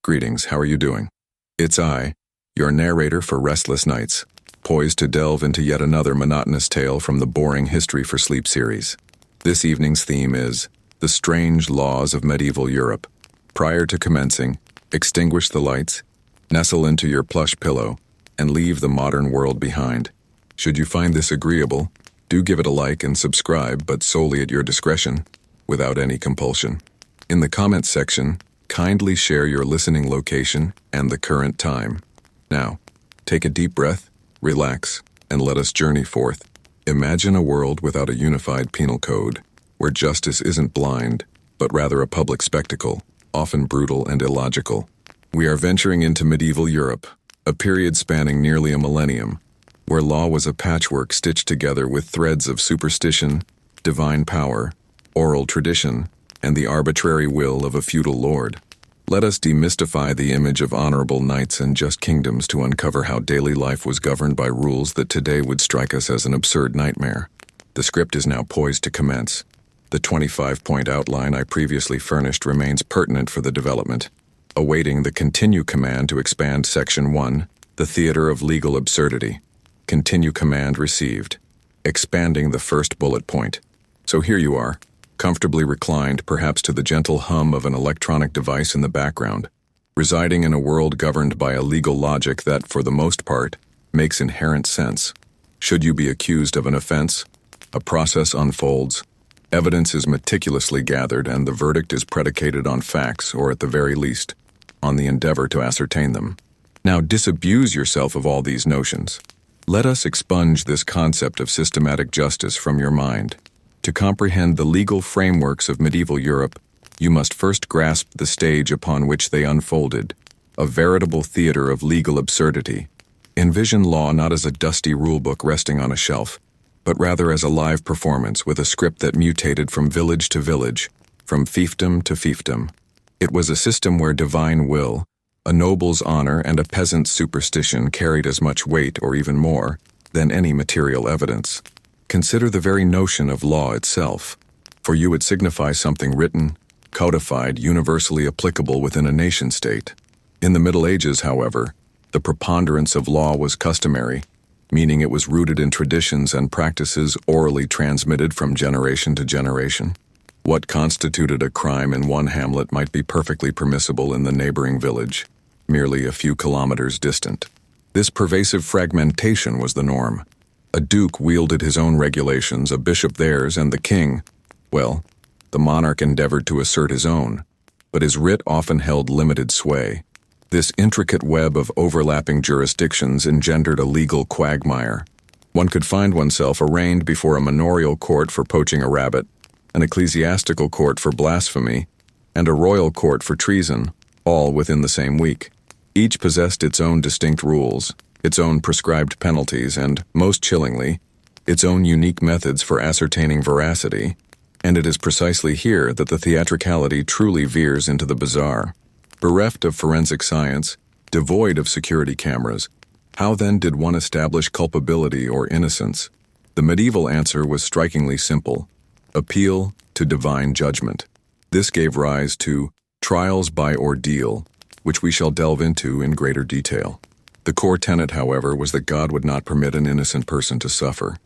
Greetings, how are you doing? It's I, your narrator for Restless Nights, poised to delve into yet another monotonous tale from the Boring History for Sleep series. This evening's theme is the strange laws of medieval Europe. Prior to commencing, extinguish the lights, nestle into your plush pillow, and leave the modern world behind. Should you find this agreeable, do give it a like and subscribe, but solely at your discretion, without any compulsion. In the comments section, kindly share your listening location and the current time. Now, take a deep breath, relax, and let us journey forth. Imagine a world without a unified penal code, where justice isn't blind, but rather a public spectacle, often brutal and illogical. We are venturing into medieval Europe, a period spanning nearly a millennium, where law was a patchwork stitched together with threads of superstition, divine power, oral tradition, and the arbitrary will of a feudal lord. Let us demystify the image of honorable knights and just kingdoms to uncover how daily life was governed by rules that today would strike us as an absurd nightmare. The script is now poised to commence. The 25-point outline I previously furnished remains pertinent for the development, awaiting the continue command to expand Section 1, the theater of legal absurdity. Continue command received, expanding the first bullet point. So here you are, comfortably reclined perhaps to the gentle hum of an electronic device in the background, residing in a world governed by a legal logic that, for the most part, makes inherent sense. Should you be accused of an offense, a process unfolds, evidence is meticulously gathered, and the verdict is predicated on facts, or at the very least, on the endeavor to ascertain them. Now disabuse yourself of all these notions. Let us expunge this concept of systematic justice from your mind. To comprehend the legal frameworks of medieval Europe, you must first grasp the stage upon which they unfolded, a veritable theater of legal absurdity. Envision law not as a dusty rulebook resting on a shelf, but rather as a live performance with a script that mutated from village to village, from fiefdom to fiefdom. It was a system where divine will, a noble's honor, and a peasant's superstition carried as much weight, or even more, than any material evidence. Consider the very notion of law itself. For you it signifies something written, codified, universally applicable within a nation-state. In the Middle Ages, however, the preponderance of law was customary, meaning it was rooted in traditions and practices orally transmitted from generation to generation. What constituted a crime in one hamlet might be perfectly permissible in the neighboring village, merely a few kilometers distant. This pervasive fragmentation was the norm. A duke wielded his own regulations, a bishop theirs, and the king, well, the monarch endeavored to assert his own, but his writ often held limited sway. This intricate web of overlapping jurisdictions engendered a legal quagmire. One could find oneself arraigned before a manorial court for poaching a rabbit, an ecclesiastical court for blasphemy, and a royal court for treason, all within the same week. Each possessed its own distinct rules, its own prescribed penalties, and, most chillingly, its own unique methods for ascertaining veracity, and it is precisely here that the theatricality truly veers into the bizarre. Bereft of forensic science, devoid of security cameras, how then did one establish culpability or innocence? The medieval answer was strikingly simple: appeal to divine judgment. This gave rise to trials by ordeal, which we shall delve into in greater detail. The core tenet, however, was that God would not permit an innocent person to suffer.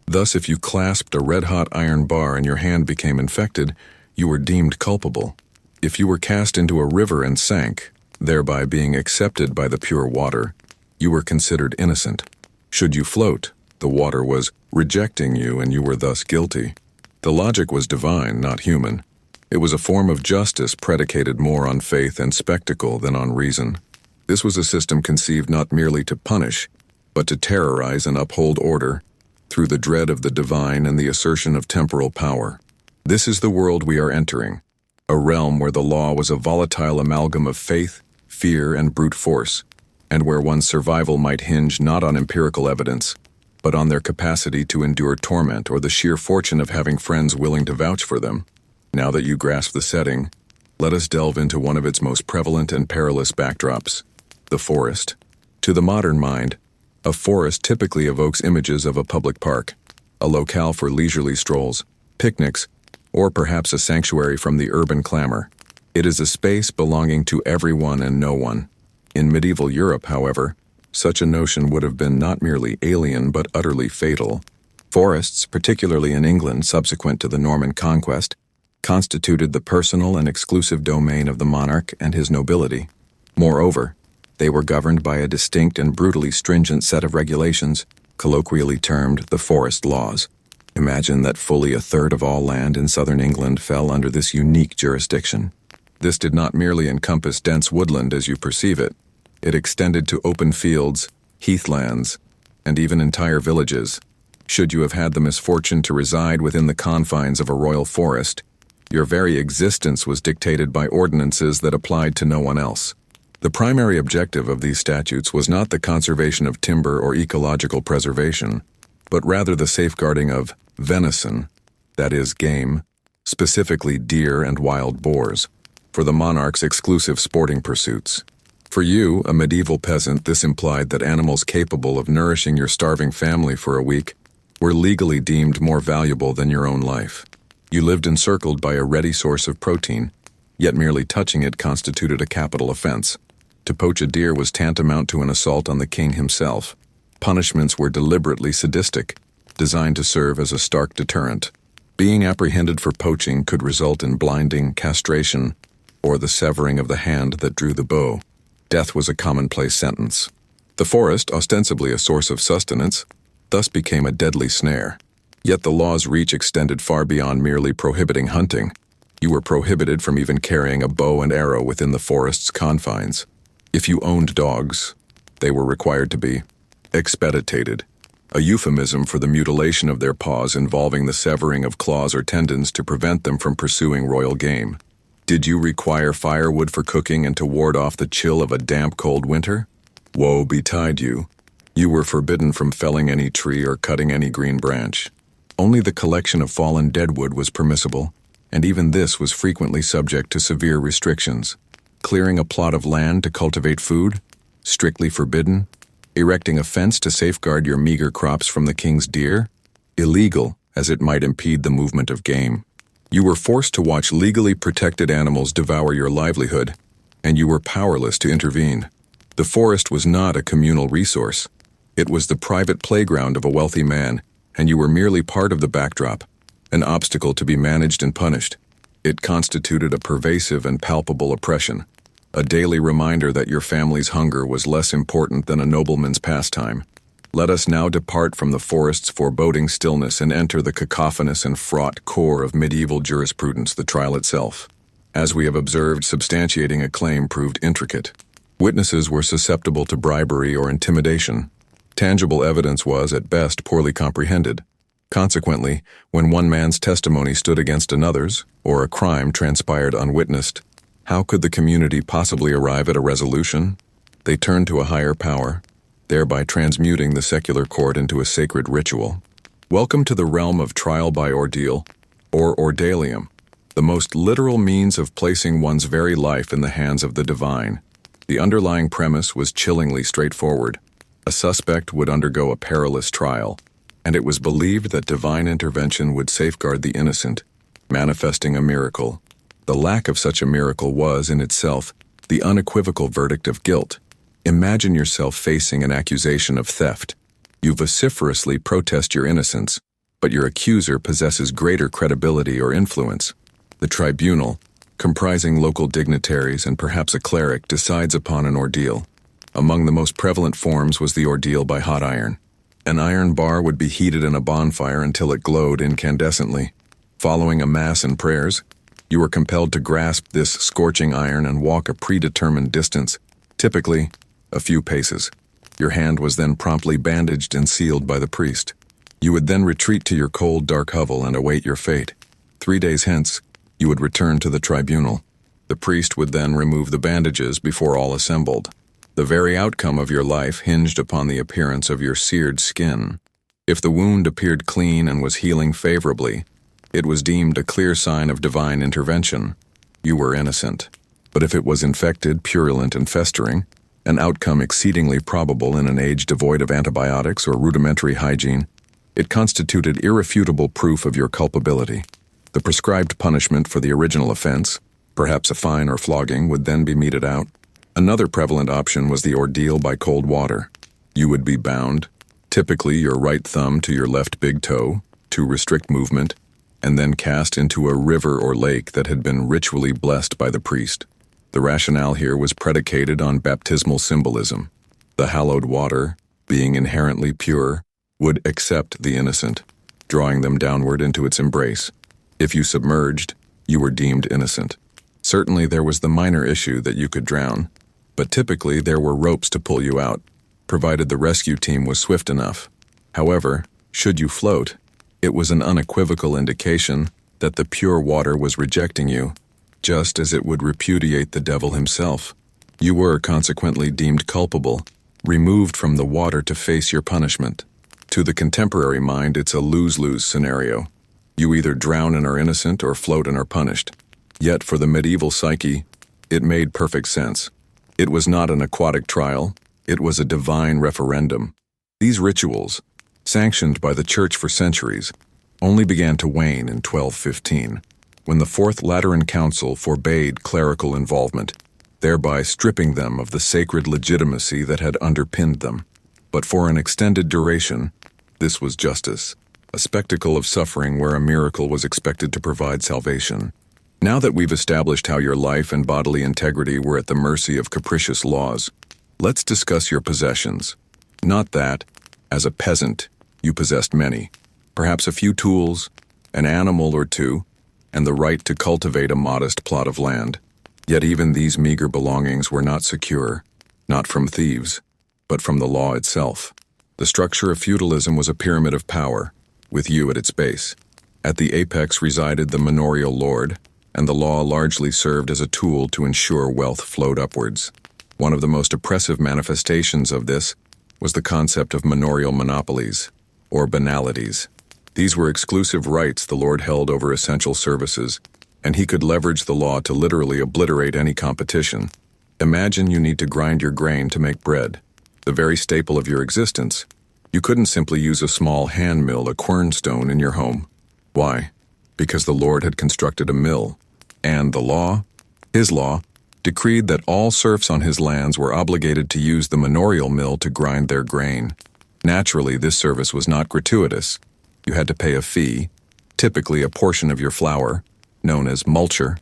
Thus, if you clasped a red-hot iron bar and your hand became infected, you were deemed culpable. If you were cast into a river and sank, thereby being accepted by the pure water, you were considered innocent. Should you float, the water was rejecting you and you were thus guilty. The logic was divine, not human. It was a form of justice predicated more on faith and spectacle than on reason. This was a system conceived not merely to punish, but to terrorize and uphold order, through the dread of the divine and the assertion of temporal power. This is the world we are entering, a realm where the law was a volatile amalgam of faith, fear, and brute force, and where one's survival might hinge not on empirical evidence, but on their capacity to endure torment or the sheer fortune of having friends willing to vouch for them. Now that you grasp the setting, let us delve into one of its most prevalent and perilous backdrops: the forest. To the modern mind, a forest typically evokes images of a public park, a locale for leisurely strolls, picnics, or perhaps a sanctuary from the urban clamor. It is a space belonging to everyone and no one. In medieval Europe, however, such a notion would have been not merely alien but utterly fatal. Forests, particularly in England subsequent to the Norman conquest, constituted the personal and exclusive domain of the monarch and his nobility. Moreover, they were governed by a distinct and brutally stringent set of regulations, colloquially termed the forest laws. Imagine that fully a third of all land in southern England fell under this unique jurisdiction. This did not merely encompass dense woodland as you perceive it. It extended to open fields, heathlands, and even entire villages. Should you have had the misfortune to reside within the confines of a royal forest, your very existence was dictated by ordinances that applied to no one else. The primary objective of these statutes was not the conservation of timber or ecological preservation, but rather the safeguarding of venison, that is, game, specifically deer and wild boars, for the monarch's exclusive sporting pursuits. For you, a medieval peasant, this implied that animals capable of nourishing your starving family for a week were legally deemed more valuable than your own life. You lived encircled by a ready source of protein, yet merely touching it constituted a capital offense. To poach a deer was tantamount to an assault on the king himself. Punishments were deliberately sadistic, designed to serve as a stark deterrent. Being apprehended for poaching could result in blinding, castration, or the severing of the hand that drew the bow. Death was a commonplace sentence. The forest, ostensibly a source of sustenance, thus became a deadly snare. Yet the law's reach extended far beyond merely prohibiting hunting. You were prohibited from even carrying a bow and arrow within the forest's confines. If you owned dogs, they were required to be expeditated, a euphemism for the mutilation of their paws involving the severing of claws or tendons to prevent them from pursuing royal game. Did you require firewood for cooking and to ward off the chill of a damp, cold winter? Woe betide you. You were forbidden from felling any tree or cutting any green branch. Only the collection of fallen deadwood was permissible, and even this was frequently subject to severe restrictions. Clearing a plot of land to cultivate food? Strictly forbidden. Erecting a fence to safeguard your meager crops from the king's deer? Illegal, as it might impede the movement of game. You were forced to watch legally protected animals devour your livelihood, and you were powerless to intervene. The forest was not a communal resource. It was the private playground of a wealthy man, and you were merely part of the backdrop, an obstacle to be managed and punished. It constituted a pervasive and palpable oppression, a daily reminder that your family's hunger was less important than a nobleman's pastime. Let us now depart from the forest's foreboding stillness and enter the cacophonous and fraught core of medieval jurisprudence, the trial itself. As we have observed, substantiating a claim proved intricate. Witnesses were susceptible to bribery or intimidation. Tangible evidence was, at best, poorly comprehended. Consequently, when one man's testimony stood against another's, or a crime transpired unwitnessed, how could the community possibly arrive at a resolution? They turned to a higher power, thereby transmuting the secular court into a sacred ritual. Welcome to the realm of trial by ordeal, or ordalium, the most literal means of placing one's very life in the hands of the divine. The underlying premise was chillingly straightforward. A suspect would undergo a perilous trial, and it was believed that divine intervention would safeguard the innocent, manifesting a miracle. The lack of such a miracle was, in itself, the unequivocal verdict of guilt. Imagine yourself facing an accusation of theft. You vociferously protest your innocence, but your accuser possesses greater credibility or influence. The tribunal, comprising local dignitaries and perhaps a cleric, decides upon an ordeal. Among the most prevalent forms was the ordeal by hot iron. An iron bar would be heated in a bonfire until it glowed incandescently. Following a mass and prayers, you were compelled to grasp this scorching iron and walk a predetermined distance, typically a few paces. Your hand was then promptly bandaged and sealed by the priest. You would then retreat to your cold, dark hovel and await your fate. 3 days hence, you would return to the tribunal. The priest would then remove the bandages before all assembled. The very outcome of your life hinged upon the appearance of your seared skin. If the wound appeared clean and was healing favorably, it was deemed a clear sign of divine intervention. You were innocent. But if it was infected, purulent, and festering, an outcome exceedingly probable in an age devoid of antibiotics or rudimentary hygiene, it constituted irrefutable proof of your culpability. The prescribed punishment for the original offense, Perhaps a fine or flogging would then be meted out. Another prevalent option was the ordeal by cold water. You would be bound, typically your right thumb to your left big toe, to restrict movement, and then cast into a river or lake that had been ritually blessed by the priest. The rationale here was predicated on baptismal symbolism. The hallowed water, being inherently pure, would accept the innocent, drawing them downward into its embrace. If you submerged, you were deemed innocent. Certainly there was the minor issue that you could drown, but typically there were ropes to pull you out, provided the rescue team was swift enough. However, should you float, it was an unequivocal indication that the pure water was rejecting you, just as it would repudiate the devil himself. You were consequently deemed culpable, removed from the water to face your punishment. To the contemporary mind, it's a lose-lose scenario. You either drown and are innocent or float and are punished. Yet for the medieval psyche, it made perfect sense. It was not an aquatic trial, it was a divine referendum. These rituals, sanctioned by the Church for centuries, only began to wane in 1215, when the Fourth Lateran Council forbade clerical involvement, thereby stripping them of the sacred legitimacy that had underpinned them. But for an extended duration, this was justice, a spectacle of suffering where a miracle was expected to provide salvation. Now that we've established how your life and bodily integrity were at the mercy of capricious laws, let's discuss your possessions. Not that, as a peasant, you possessed many, perhaps a few tools, an animal or two, and the right to cultivate a modest plot of land. Yet even these meager belongings were not secure, not from thieves, but from the law itself. The structure of feudalism was a pyramid of power, with you at its base. At the apex resided the manorial lord, and the law largely served as a tool to ensure wealth flowed upwards. One of the most oppressive manifestations of this was the concept of manorial monopolies, or banalities. These were exclusive rights the lord held over essential services, and he could leverage the law to literally obliterate any competition. Imagine you need to grind your grain to make bread, the very staple of your existence. You couldn't simply use a small hand mill, a quernstone, in your home. Why? Because the Lord had constructed a mill, and the law, his law, decreed that all serfs on his lands were obligated to use the manorial mill to grind their grain. Naturally, this service was not gratuitous. You had to pay a fee, typically a portion of your flour, known as multure.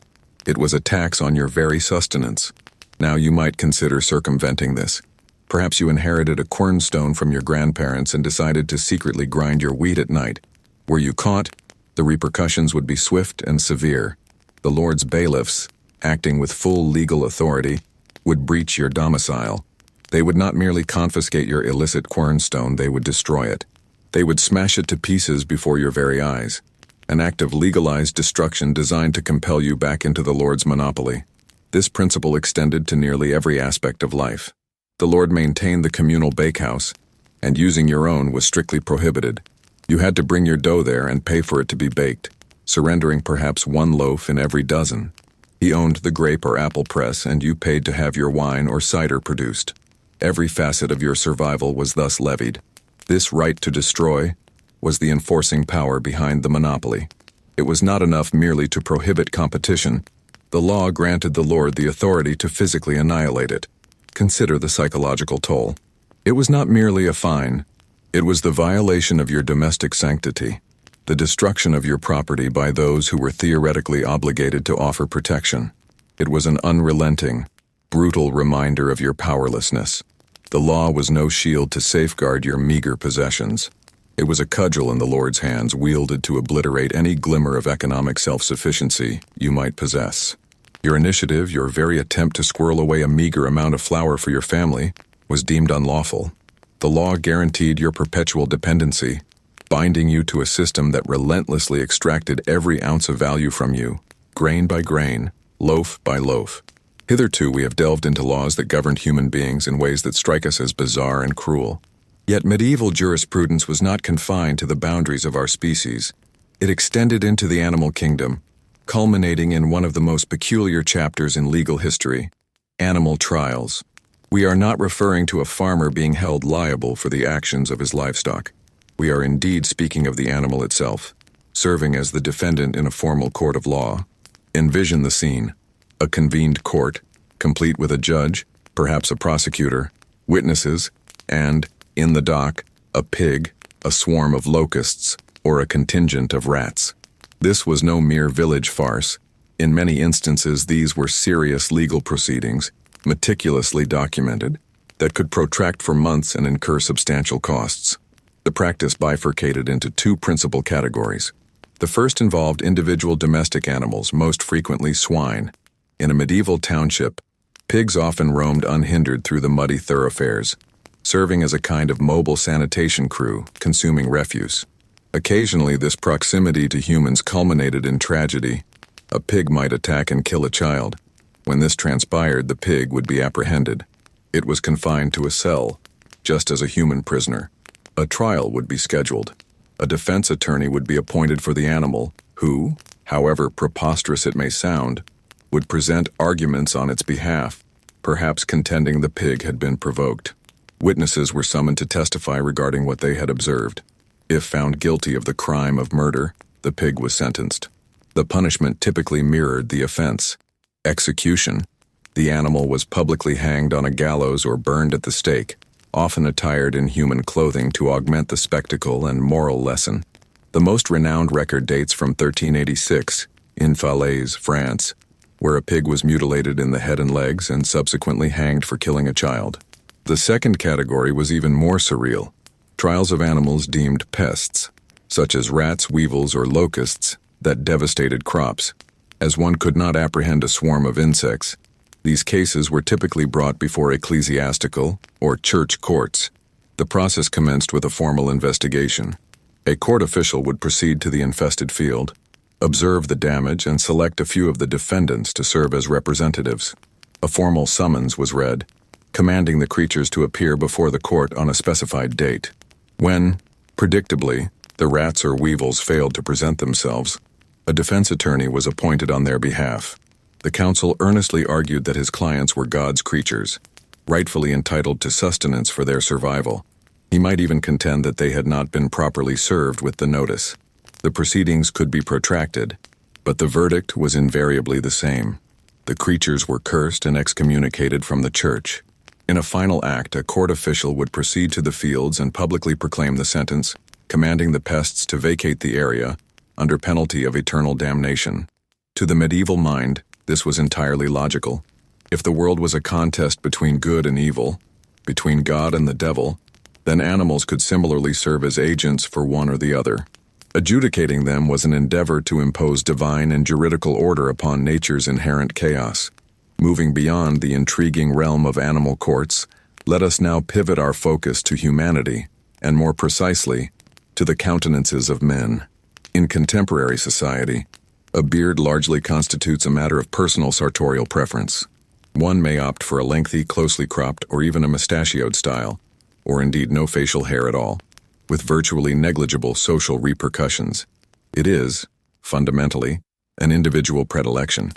It was a tax on your very sustenance. Now you might consider circumventing this. Perhaps you inherited a quernstone from your grandparents and decided to secretly grind your wheat at night. Were you caught, the repercussions would be swift and severe. The Lord's bailiffs, acting with full legal authority, would breach your domicile. They would not merely confiscate your illicit quernstone, they would destroy it. They would smash it to pieces before your very eyes. An act of legalized destruction designed to compel you back into the Lord's monopoly. This principle extended to nearly every aspect of life. The Lord maintained the communal bakehouse, and using your own was strictly prohibited. You had to bring your dough there and pay for it to be baked, surrendering perhaps one loaf in every dozen. He owned the grape or apple press, and you paid to have your wine or cider produced. Every facet of your survival was thus levied. This right to destroy was the enforcing power behind the monopoly. It was not enough merely to prohibit competition. The law granted the Lord the authority to physically annihilate it. Consider the psychological toll. It was not merely a fine. It was the violation of your domestic sanctity, the destruction of your property by those who were theoretically obligated to offer protection. It was an unrelenting, brutal reminder of your powerlessness. The law was no shield to safeguard your meager possessions. It was a cudgel in the Lord's hands wielded to obliterate any glimmer of economic self-sufficiency you might possess. Your initiative, your very attempt to squirrel away a meager amount of flour for your family, was deemed unlawful. The law guaranteed your perpetual dependency, binding you to a system that relentlessly extracted every ounce of value from you, grain by grain, loaf by loaf. Hitherto we have delved into laws that governed human beings in ways that strike us as bizarre and cruel. Yet medieval jurisprudence was not confined to the boundaries of our species. It extended into the animal kingdom, culminating in one of the most peculiar chapters in legal history, animal trials. We are not referring to a farmer being held liable for the actions of his livestock. We are indeed speaking of the animal itself, serving as the defendant in a formal court of law. Envision the scene. A convened court, complete with a judge, perhaps a prosecutor, witnesses, and, in the dock, a pig, a swarm of locusts, or a contingent of rats. This was no mere village farce. In many instances, these were serious legal proceedings, meticulously documented, that could protract for months and incur substantial costs. The practice bifurcated into two principal categories. The first involved individual domestic animals, most frequently swine. In a medieval township, pigs often roamed unhindered through the muddy thoroughfares, serving as a kind of mobile sanitation crew, consuming refuse. Occasionally, this proximity to humans culminated in tragedy. A pig might attack and kill a child. When this transpired, the pig would be apprehended. It was confined to a cell, just as a human prisoner. A trial would be scheduled. A defense attorney would be appointed for the animal, who, however preposterous it may sound, would present arguments on its behalf, perhaps contending the pig had been provoked. Witnesses were summoned to testify regarding what they had observed. If found guilty of the crime of murder, the pig was sentenced. The punishment typically mirrored the offense. Execution. The animal was publicly hanged on a gallows or burned at the stake, often attired in human clothing to augment the spectacle and moral lesson. The most renowned record dates from 1386, in Falaise, France, where a pig was mutilated in the head and legs and subsequently hanged for killing a child. The second category was even more surreal. Trials of animals deemed pests, such as rats, weevils, or locusts, that devastated crops. As one could not apprehend a swarm of insects, these cases were typically brought before ecclesiastical or church courts. The process commenced with a formal investigation. A court official would proceed to the infested field, observe the damage, and select a few of the defendants to serve as representatives. A formal summons was read, commanding the creatures to appear before the court on a specified date. When, predictably, the rats or weevils failed to present themselves, a defense attorney was appointed on their behalf. The counsel earnestly argued that his clients were God's creatures, rightfully entitled to sustenance for their survival. He might even contend that they had not been properly served with the notice. The proceedings could be protracted, but the verdict was invariably the same. The creatures were cursed and excommunicated from the church. In a final act, a court official would proceed to the fields and publicly proclaim the sentence, commanding the pests to vacate the area under penalty of eternal damnation. To the medieval mind, this was entirely logical. If the world was a contest between good and evil, between God and the devil, then animals could similarly serve as agents for one or the other. Adjudicating them was an endeavor to impose divine and juridical order upon nature's inherent chaos. Moving beyond the intriguing realm of animal courts, let us now pivot our focus to humanity, and more precisely, to the countenances of men. In contemporary society, a beard largely constitutes a matter of personal sartorial preference. One may opt for a lengthy, closely cropped, or even a mustachioed style, or indeed no facial hair at all, with virtually negligible social repercussions. It is, fundamentally, an individual predilection.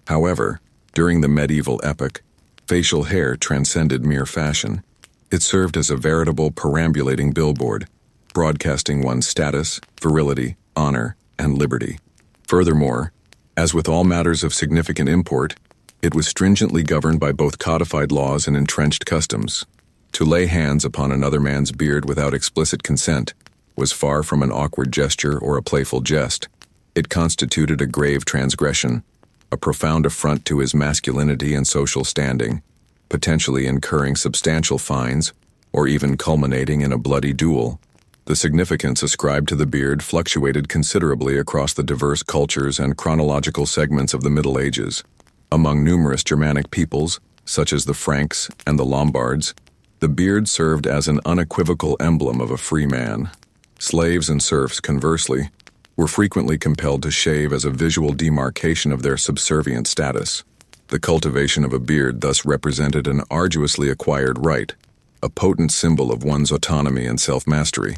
However, during the medieval epoch, facial hair transcended mere fashion. It served as a veritable perambulating billboard, broadcasting one's status, virility, honor, and liberty. Furthermore, as with all matters of significant import, it was stringently governed by both codified laws and entrenched customs. To lay hands upon another man's beard without explicit consent was far from an awkward gesture or a playful jest. It constituted a grave transgression, a profound affront to his masculinity and social standing, potentially incurring substantial fines or even culminating in a bloody duel. The significance ascribed to the beard fluctuated considerably across the diverse cultures and chronological segments of the Middle Ages. Among numerous Germanic peoples, such as the Franks and the Lombards, the beard served as an unequivocal emblem of a free man. Slaves and serfs, conversely, were frequently compelled to shave as a visual demarcation of their subservient status. The cultivation of a beard thus represented an arduously acquired right, a potent symbol of one's autonomy and self-mastery.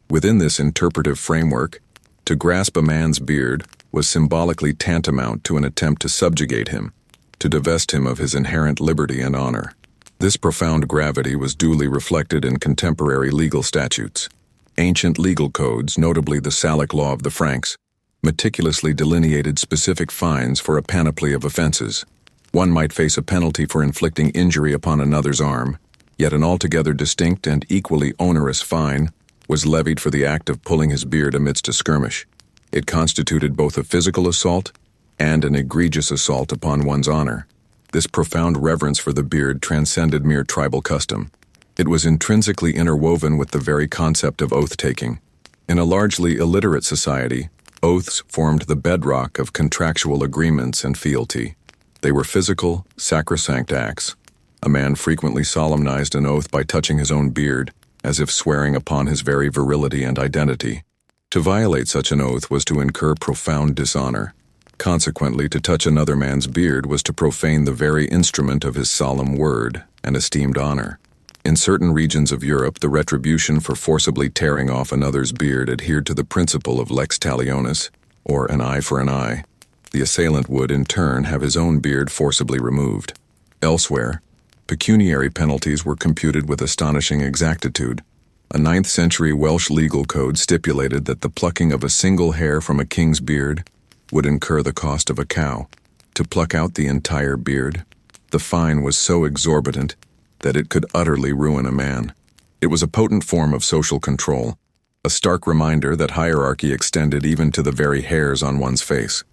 Within this interpretive framework, to grasp a man's beard was symbolically tantamount to an attempt to subjugate him, to divest him of his inherent liberty and honor. This profound gravity was duly reflected in contemporary legal statutes. Ancient legal codes, notably the Salic law of the Franks, meticulously delineated specific fines for a panoply of offenses. One might face a penalty for inflicting injury upon another's arm, yet an altogether distinct and equally onerous fine was levied for the act of pulling his beard amidst a skirmish. It constituted both a physical assault and an egregious assault upon one's honor. This profound reverence for the beard transcended mere tribal custom. It was intrinsically interwoven with the very concept of oath-taking. In a largely illiterate society, oaths formed the bedrock of contractual agreements and fealty. They were physical, sacrosanct acts. A man frequently solemnized an oath by touching his own beard, as if swearing upon his very virility and identity. To violate such an oath was to incur profound dishonor. Consequently, to touch another man's beard was to profane the very instrument of his solemn word and esteemed honor. In certain regions of Europe, the retribution for forcibly tearing off another's beard adhered to the principle of lex talionis, or an eye for an eye. The assailant would, in turn, have his own beard forcibly removed. Elsewhere, pecuniary penalties were computed with astonishing exactitude. A 9th century Welsh legal code stipulated that the plucking of a single hair from a king's beard would incur the cost of a cow. To pluck out the entire beard, the fine was so exorbitant that it could utterly ruin a man. It was a potent form of social control, a stark reminder that hierarchy extended even to the very hairs on one's face.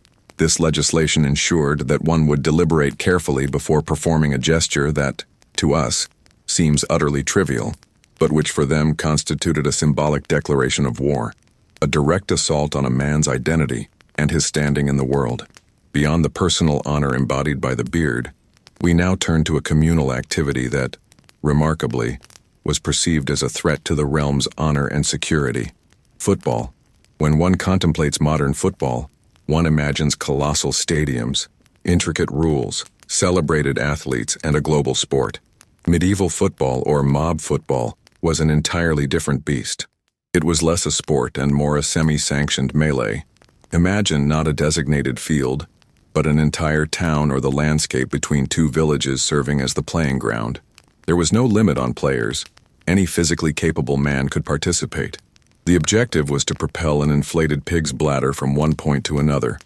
This legislation ensured that one would deliberate carefully before performing a gesture that, to us, seems utterly trivial, but which for them constituted a symbolic declaration of war, a direct assault on a man's identity and his standing in the world. Beyond the personal honor embodied by the beard, we now turn to a communal activity that, remarkably, was perceived as a threat to the realm's honor and security. Football. When one contemplates modern football, one imagines colossal stadiums, intricate rules, celebrated athletes, and a global sport. Medieval football, or mob football, was an entirely different beast. It was less a sport and more a semi-sanctioned melee. Imagine not a designated field, but an entire town or the landscape between two villages serving as the playing ground. There was no limit on players. Any physically capable man could participate. The objective was to propel an inflated pig's bladder from one point to another,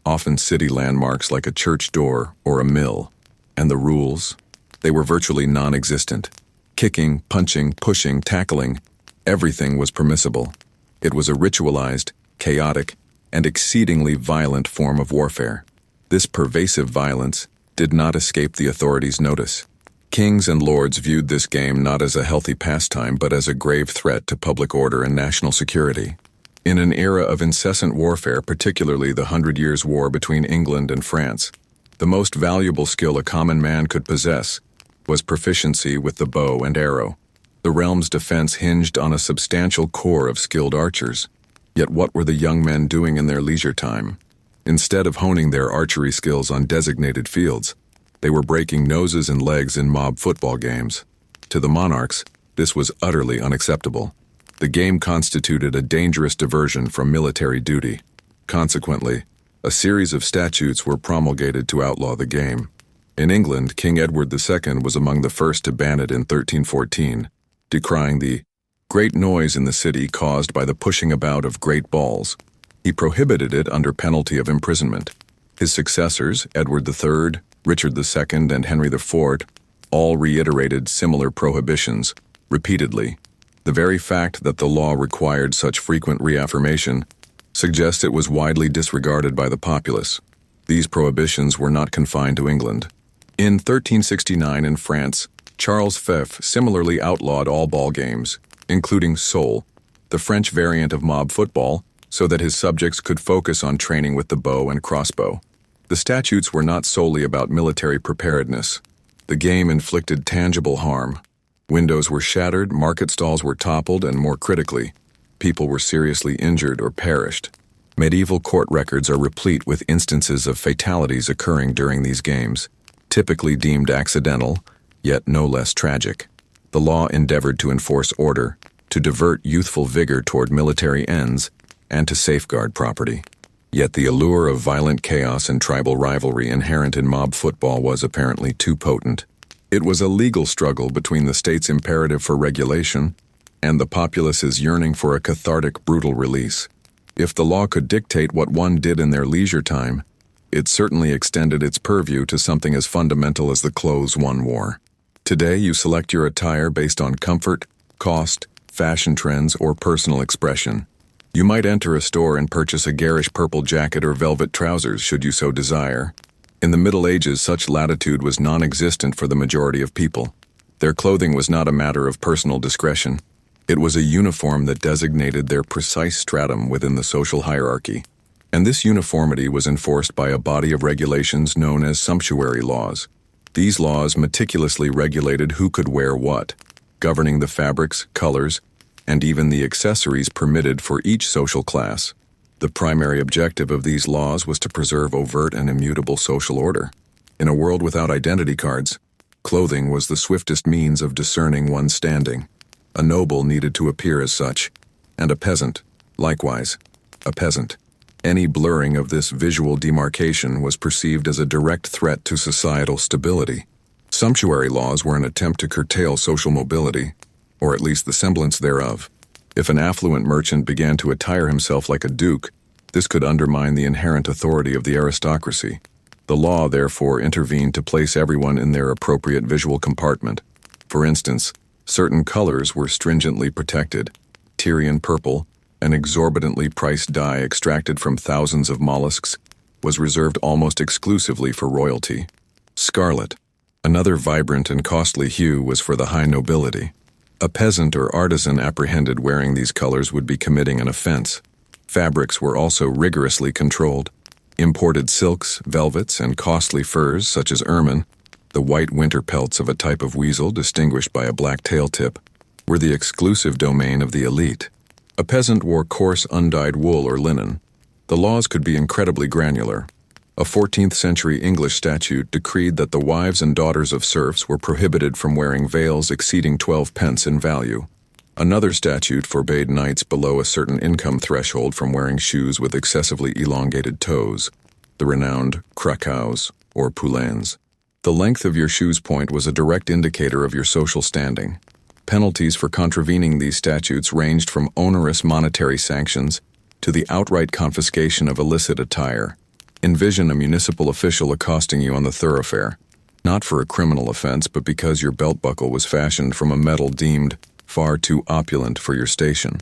often city landmarks like a church door or a mill. And the rules? They were virtually non-existent. Kicking, punching, pushing, tackling, everything was permissible. It was a ritualized, chaotic, and exceedingly violent form of warfare. This pervasive violence did not escape the authorities' notice. Kings and lords viewed this game not as a healthy pastime but as a grave threat to public order and national security. In an era of incessant warfare, particularly the 100 Years' War between England and France, the most valuable skill a common man could possess was proficiency with the bow and arrow. The realm's defense hinged on a substantial core of skilled archers. Yet what were the young men doing in their leisure time? Instead of honing their archery skills on designated fields, they were breaking noses and legs in mob football games. To the monarchs, this was utterly unacceptable. The game constituted a dangerous diversion from military duty. Consequently, a series of statutes were promulgated to outlaw the game. In England, King Edward II was among the first to ban it in 1314, decrying the great noise in the city caused by the pushing about of great balls. He prohibited it under penalty of imprisonment. His successors, Edward III, Richard II, and Henry IV, all reiterated similar prohibitions, repeatedly. The very fact that the law required such frequent reaffirmation suggests it was widely disregarded by the populace. These prohibitions were not confined to England. In 1369 in France, Charles V similarly outlawed all ball games, including soul, the French variant of mob football, so that his subjects could focus on training with the bow and crossbow. The statutes were not solely about military preparedness. The game inflicted tangible harm. Windows were shattered, market stalls were toppled, and more critically, people were seriously injured or perished. Medieval court records are replete with instances of fatalities occurring during these games, typically deemed accidental, yet no less tragic. The law endeavored to enforce order, to divert youthful vigor toward military ends, and to safeguard property. Yet the allure of violent chaos and tribal rivalry inherent in mob football was apparently too potent. It was a legal struggle between the state's imperative for regulation and the populace's yearning for a cathartic, brutal release. If the law could dictate what one did in their leisure time, It certainly extended its purview to something as fundamental as the clothes one wore. Today, you select your attire based on comfort, cost, fashion trends, or personal expression. You might enter a store and purchase a garish purple jacket or velvet trousers should you so desire. In the Middle Ages, such latitude was non-existent for the majority of people. Their clothing was not a matter of personal discretion. It was a uniform that designated their precise stratum within the social hierarchy. And this uniformity was enforced by a body of regulations known as sumptuary laws. These laws meticulously regulated who could wear what, governing the fabrics, colors, and even the accessories permitted for each social class. The primary objective of these laws was to preserve overt and immutable social order. In a world without identity cards, clothing was the swiftest means of discerning one's standing. A noble needed to appear as such, and a peasant, likewise, a peasant. Any blurring of this visual demarcation was perceived as a direct threat to societal stability. Sumptuary laws were an attempt to curtail social mobility, or at least the semblance thereof. If an affluent merchant began to attire himself like a duke, this could undermine the inherent authority of the aristocracy. The law, therefore, intervened to place everyone in their appropriate visual compartment. For instance, certain colors were stringently protected. Tyrian purple, an exorbitantly priced dye extracted from thousands of mollusks, was reserved almost exclusively for royalty. Scarlet, another vibrant and costly hue, was for the high nobility. A peasant or artisan apprehended wearing these colors would be committing an offense. Fabrics were also rigorously controlled. Imported silks, velvets, and costly furs such as ermine, the white winter pelts of a type of weasel distinguished by a black tail tip, were the exclusive domain of the elite. A peasant wore coarse, undyed wool or linen. The laws could be incredibly granular. A 14th century English statute decreed that the wives and daughters of serfs were prohibited from wearing veils exceeding 12 pence in value. Another statute forbade knights below a certain income threshold from wearing shoes with excessively elongated toes, the renowned craquois or poulains. The length of your shoe's point was a direct indicator of your social standing. Penalties for contravening these statutes ranged from onerous monetary sanctions to the outright confiscation of illicit attire. Envision a municipal official accosting you on the thoroughfare, not for a criminal offense, but because your belt buckle was fashioned from a metal deemed far too opulent for your station.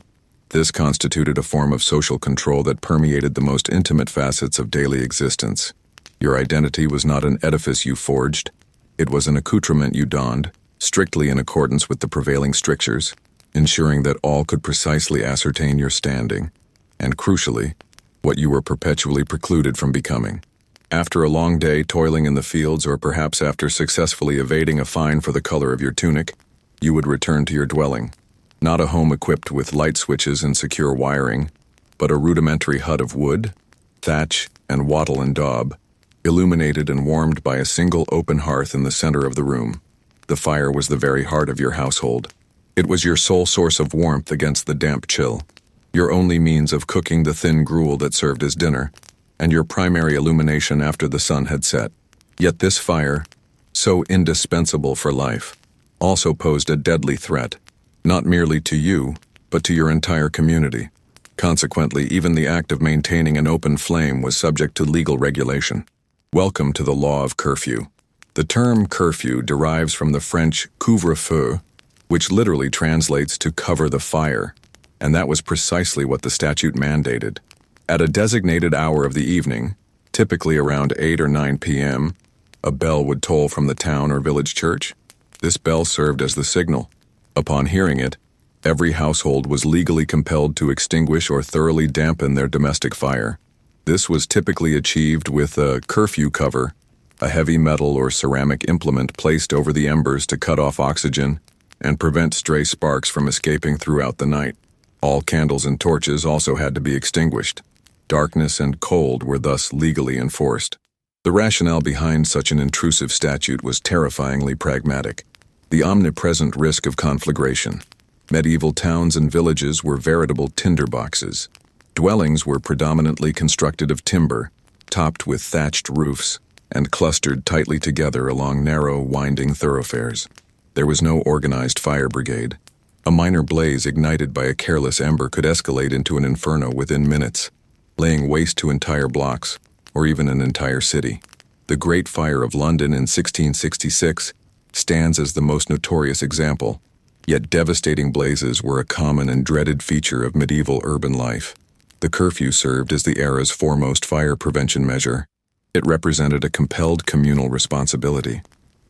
This constituted a form of social control that permeated the most intimate facets of daily existence. Your identity was not an edifice you forged, it was an accoutrement you donned, strictly in accordance with the prevailing strictures, ensuring that all could precisely ascertain your standing, and crucially, what you were perpetually precluded from becoming. After a long day toiling in the fields, or perhaps after successfully evading a fine for the color of your tunic, you would return to your dwelling, not a home equipped with light switches and secure wiring, but a rudimentary hut of wood, thatch, and wattle and daub, illuminated and warmed by a single open hearth in the center of the room. The fire was the very heart of your household. It was your sole source of warmth against the damp chill, your only means of cooking the thin gruel that served as dinner, and your primary illumination after the sun had set. Yet this fire, so indispensable for life, also posed a deadly threat, not merely to you, but to your entire community. Consequently, even the act of maintaining an open flame was subject to legal regulation. Welcome to the law of curfew. The term curfew derives from the French couvre-feu, which literally translates to cover the fire, and that was precisely what the statute mandated. At a designated hour of the evening, typically around 8 or 9 p.m., a bell would toll from the town or village church. This bell served as the signal. Upon hearing it, every household was legally compelled to extinguish or thoroughly dampen their domestic fire. This was typically achieved with a curfew cover, a heavy metal or ceramic implement placed over the embers to cut off oxygen and prevent stray sparks from escaping throughout the night. All candles and torches also had to be extinguished. Darkness and cold were thus legally enforced. The rationale behind such an intrusive statute was terrifyingly pragmatic. The omnipresent risk of conflagration. Medieval towns and villages were veritable tinderboxes. Dwellings were predominantly constructed of timber, topped with thatched roofs, and clustered tightly together along narrow, winding thoroughfares. There was no organized fire brigade. A minor blaze ignited by a careless ember could escalate into an inferno within minutes, laying waste to entire blocks. or even an entire city. The Great Fire of London in 1666 stands as the most notorious example, yet devastating blazes were a common and dreaded feature of medieval urban life. The curfew served as the era's foremost fire prevention measure. It represented a compelled communal responsibility.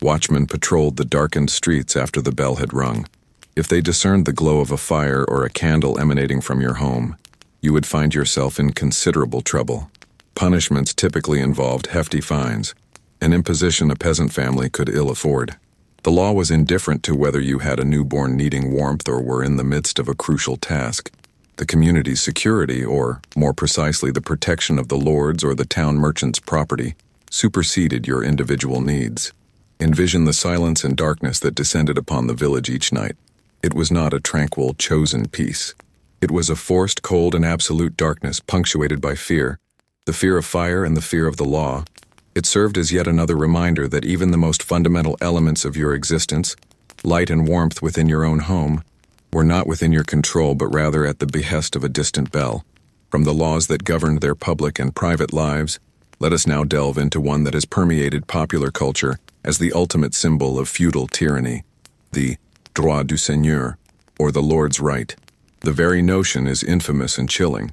Watchmen patrolled the darkened streets after the bell had rung. If they discerned the glow of a fire or a candle emanating from your home, you would find yourself in considerable trouble. Punishments typically involved hefty fines, an imposition a peasant family could ill afford. The law was indifferent to whether you had a newborn needing warmth or were in the midst of a crucial task. The community's security, or, more precisely, the protection of the lord's or the town merchant's property, superseded your individual needs. Envision the silence and darkness that descended upon the village each night. It was not a tranquil, chosen peace. It was a forced, cold, and absolute darkness punctuated by fear, the fear of fire and the fear of the law. It served as yet another reminder that even the most fundamental elements of your existence, light and warmth within your own home, were not within your control but rather at the behest of a distant bell. From the laws that governed their public and private lives, let us now delve into one that has permeated popular culture as the ultimate symbol of feudal tyranny, the droit du seigneur, or the lord's right. The very notion is infamous and chilling.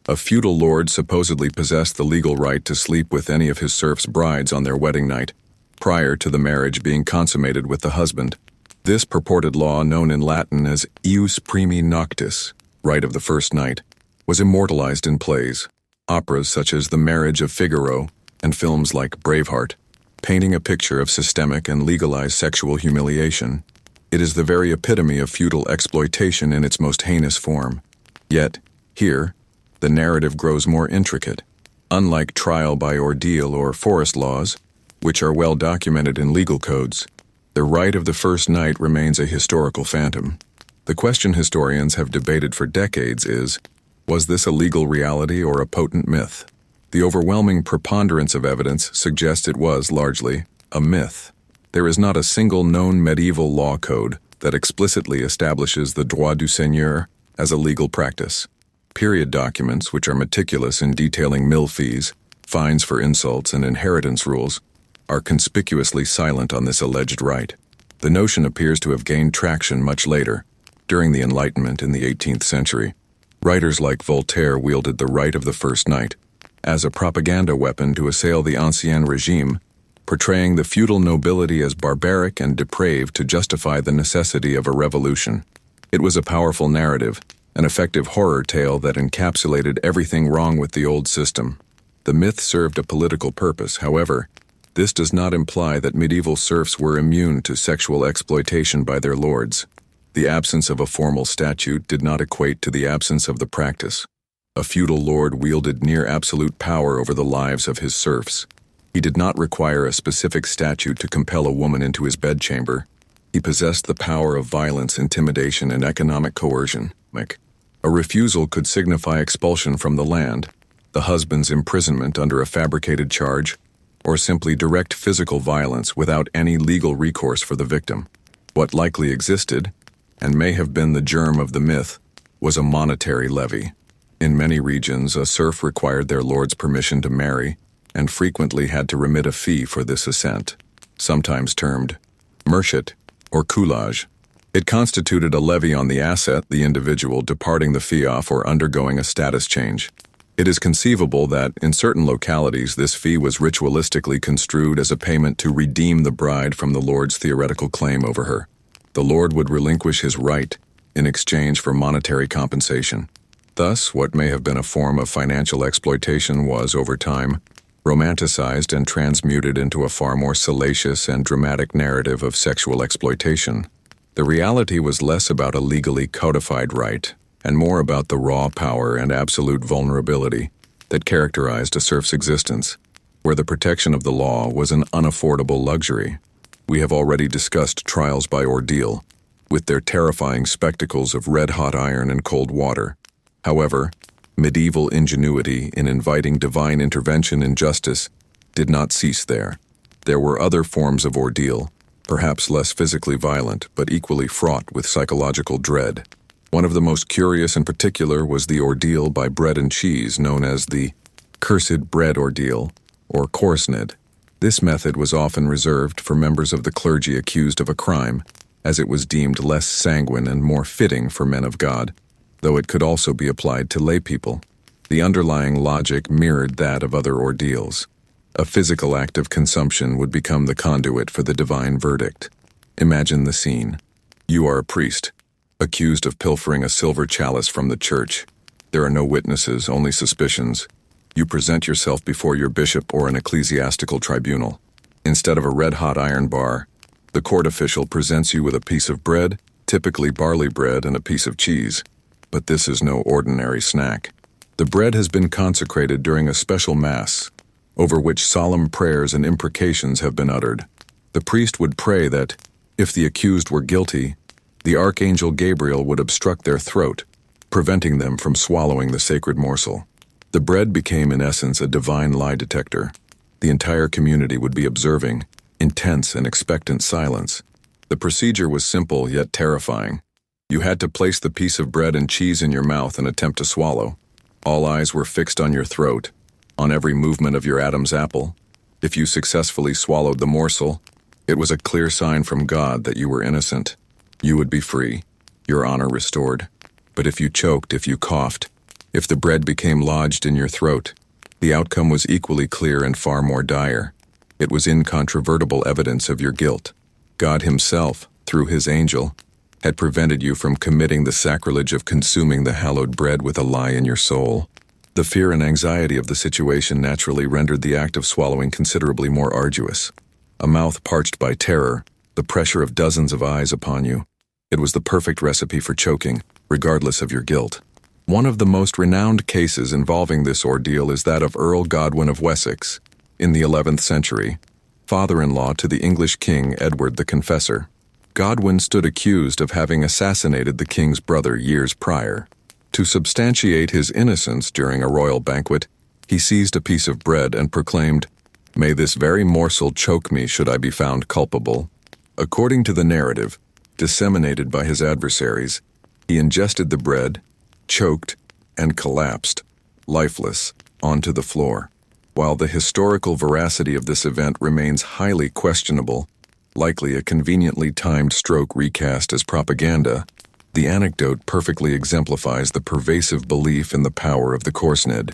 A feudal lord supposedly possessed the legal right to sleep with any of his serfs' brides on their wedding night, prior to the marriage being consummated with the husband. This purported law, known in Latin as ius primi noctis, right of the first night, was immortalized in plays, operas such as The Marriage of Figaro, and films like Braveheart, painting a picture of systemic and legalized sexual humiliation. It is the very epitome of feudal exploitation in its most heinous form. Yet, here, the narrative grows more intricate. Unlike trial by ordeal or forest laws, which are well documented in legal codes, the right of the first night remains a historical phantom. The question historians have debated for decades is, was this a legal reality or a potent myth? The overwhelming preponderance of evidence suggests it was, largely, a myth. There is not a single known medieval law code that explicitly establishes the droit du seigneur as a legal practice. Period documents, which are meticulous in detailing mill fees, fines for insults, and inheritance rules, are conspicuously silent on this alleged right. The notion appears to have gained traction much later, during the Enlightenment in the 18th century. Writers like Voltaire wielded the right of the first night as a propaganda weapon to assail the Ancien Regime, portraying the feudal nobility as barbaric and depraved to justify the necessity of a revolution. It was a powerful narrative, an effective horror tale that encapsulated everything wrong with the old system. The myth served a political purpose, however. This does not imply that medieval serfs were immune to sexual exploitation by their lords. The absence of a formal statute did not equate to the absence of the practice. A feudal lord wielded near absolute power over the lives of his serfs. He did not require a specific statute to compel a woman into his bedchamber. He possessed the power of violence, intimidation, and economic coercion. A refusal could signify expulsion from the land, the husband's imprisonment under a fabricated charge, or simply direct physical violence without any legal recourse for the victim. What likely existed, and may have been the germ of the myth, was a monetary levy. In many regions, a serf required their lord's permission to marry, and frequently had to remit a fee for this assent, sometimes termed merchet or coulage. It constituted a levy on the asset, the individual departing the fief or undergoing a status change. It is conceivable that, in certain localities, this fee was ritualistically construed as a payment to redeem the bride from the lord's theoretical claim over her. The lord would relinquish his right in exchange for monetary compensation. Thus, what may have been a form of financial exploitation was, over time, romanticized and transmuted into a far more salacious and dramatic narrative of sexual exploitation. The reality was less about a legally codified right, and more about the raw power and absolute vulnerability that characterized a serf's existence, where the protection of the law was an unaffordable luxury. We have already discussed trials by ordeal, with their terrifying spectacles of red-hot iron and cold water. However, medieval ingenuity in inviting divine intervention in justice did not cease there. There were other forms of ordeal, perhaps less physically violent, but equally fraught with psychological dread. One of the most curious in particular was the ordeal by bread and cheese known as the cursed bread ordeal, or korsned. This method was often reserved for members of the clergy accused of a crime, as it was deemed less sanguine and more fitting for men of God, though it could also be applied to lay people. The underlying logic mirrored that of other ordeals. A physical act of consumption would become the conduit for the divine verdict. Imagine the scene. You are a priest, accused of pilfering a silver chalice from the church. There are no witnesses, only suspicions. You present yourself before your bishop or an ecclesiastical tribunal. Instead of a red-hot iron bar, the court official presents you with a piece of bread, typically barley bread, and a piece of cheese. But this is no ordinary snack. The bread has been consecrated during a special mass, over which solemn prayers and imprecations have been uttered. The priest would pray that, if the accused were guilty, the archangel Gabriel would obstruct their throat, preventing them from swallowing the sacred morsel. The bread became in essence a divine lie detector. The entire community would be observing, intense and expectant silence. The procedure was simple yet terrifying. You had to place the piece of bread and cheese in your mouth and attempt to swallow. All eyes were fixed on your throat, on every movement of your Adam's apple. If you successfully swallowed the morsel, it was a clear sign from God that you were innocent. You would be free, your honor restored. But if you choked, if you coughed, if the bread became lodged in your throat, the outcome was equally clear and far more dire. It was incontrovertible evidence of your guilt. God himself, through his angel, had prevented you from committing the sacrilege of consuming the hallowed bread with a lie in your soul. The fear and anxiety of the situation naturally rendered the act of swallowing considerably more arduous. A mouth parched by terror, the pressure of dozens of eyes upon you. It was the perfect recipe for choking, regardless of your guilt. One of the most renowned cases involving this ordeal is that of Earl Godwin of Wessex, in the 11th century, father-in-law to the English king Edward the Confessor. Godwin stood accused of having assassinated the king's brother years prior. To substantiate his innocence during a royal banquet, he seized a piece of bread and proclaimed, "May this very morsel choke me should I be found culpable." According to the narrative, disseminated by his adversaries, he ingested the bread, choked, and collapsed, lifeless, onto the floor. While the historical veracity of this event remains highly questionable, likely a conveniently timed stroke recast as propaganda, the anecdote perfectly exemplifies the pervasive belief in the power of the korsned.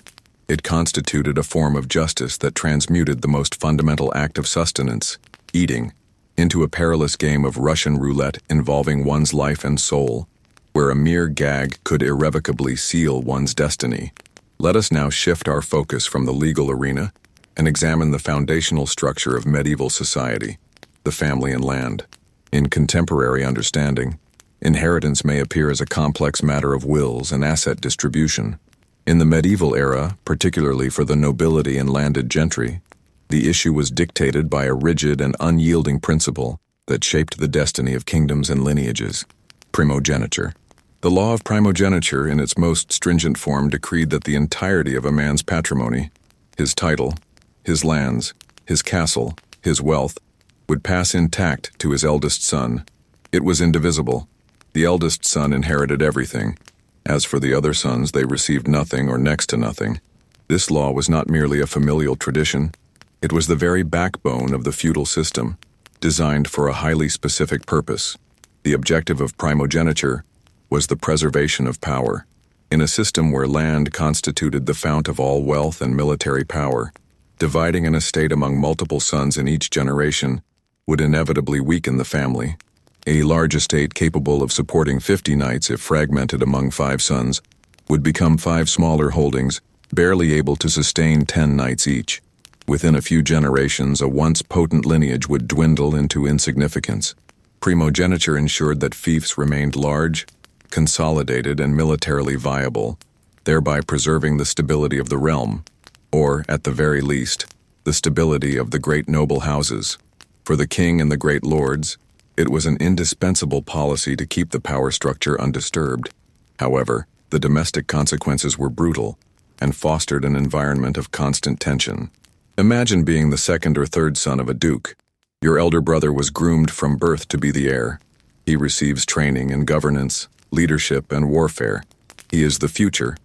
It constituted a form of justice that transmuted the most fundamental act of sustenance, eating, into a perilous game of Russian roulette involving one's life and soul, where a mere gag could irrevocably seal one's destiny. Let us now shift our focus from the legal arena and examine the foundational structure of medieval society, the family and land. In contemporary understanding, inheritance may appear as a complex matter of wills and asset distribution. In the medieval era, particularly for the nobility and landed gentry, the issue was dictated by a rigid and unyielding principle that shaped the destiny of kingdoms and lineages: primogeniture. The law of primogeniture in its most stringent form decreed that the entirety of a man's patrimony, his title, his lands, his castle, his wealth, would pass intact to his eldest son. It was indivisible. The eldest son inherited everything. As for the other sons, they received nothing or next to nothing. This law was not merely a familial tradition. It was the very backbone of the feudal system, designed for a highly specific purpose. The objective of primogeniture was the preservation of power. In a system where land constituted the fount of all wealth and military power, dividing an estate among multiple sons in each generation would inevitably weaken the family. A large estate capable of supporting 50 knights if fragmented among 5 sons would become 5 smaller holdings, barely able to sustain 10 knights each. Within a few generations, a once potent lineage would dwindle into insignificance. Primogeniture ensured that fiefs remained large, consolidated, and militarily viable, thereby preserving the stability of the realm, or, at the very least, the stability of the great noble houses. For the king and the great lords, it was an indispensable policy to keep the power structure undisturbed. However, the domestic consequences were brutal and fostered an environment of constant tension. Imagine being the second or third son of a duke. Your elder brother was groomed from birth to be the heir. He receives training in governance, leadership, and warfare. He is the future.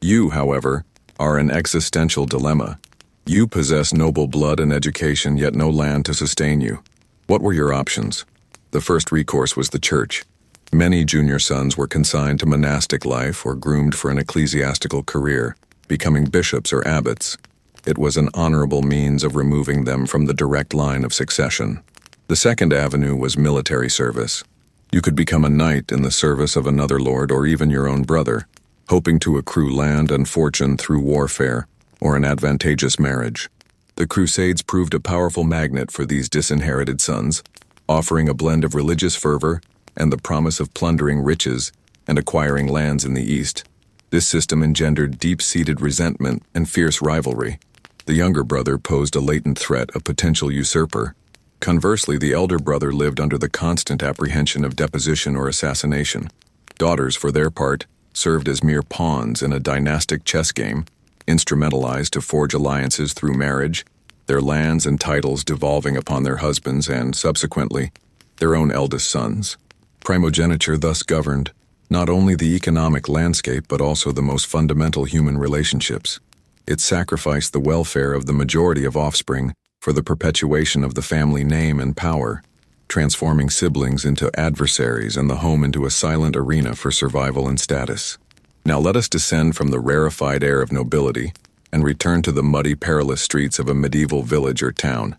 You, however, are an existential dilemma. You possess noble blood and education, yet no land to sustain you. What were your options? The first recourse was the church. Many junior sons were consigned to monastic life or groomed for an ecclesiastical career, becoming bishops or abbots. It was an honorable means of removing them from the direct line of succession. The second avenue was military service. You could become a knight in the service of another lord or even your own brother, hoping to accrue land and fortune through warfare or an advantageous marriage. The Crusades proved a powerful magnet for these disinherited sons, offering a blend of religious fervor and the promise of plundering riches and acquiring lands in the East. This system engendered deep-seated resentment and fierce rivalry. The younger brother posed a latent threat of potential usurper. Conversely, the elder brother lived under the constant apprehension of deposition or assassination. Daughters, for their part, served as mere pawns in a dynastic chess game, instrumentalized to forge alliances through marriage, their lands and titles devolving upon their husbands and, subsequently, their own eldest sons. Primogeniture thus governed not only the economic landscape but also the most fundamental human relationships. It sacrificed the welfare of the majority of offspring for the perpetuation of the family name and power, transforming siblings into adversaries and the home into a silent arena for survival and status. Now let us descend from the rarefied air of nobility and return to the muddy, perilous streets of a medieval village or town.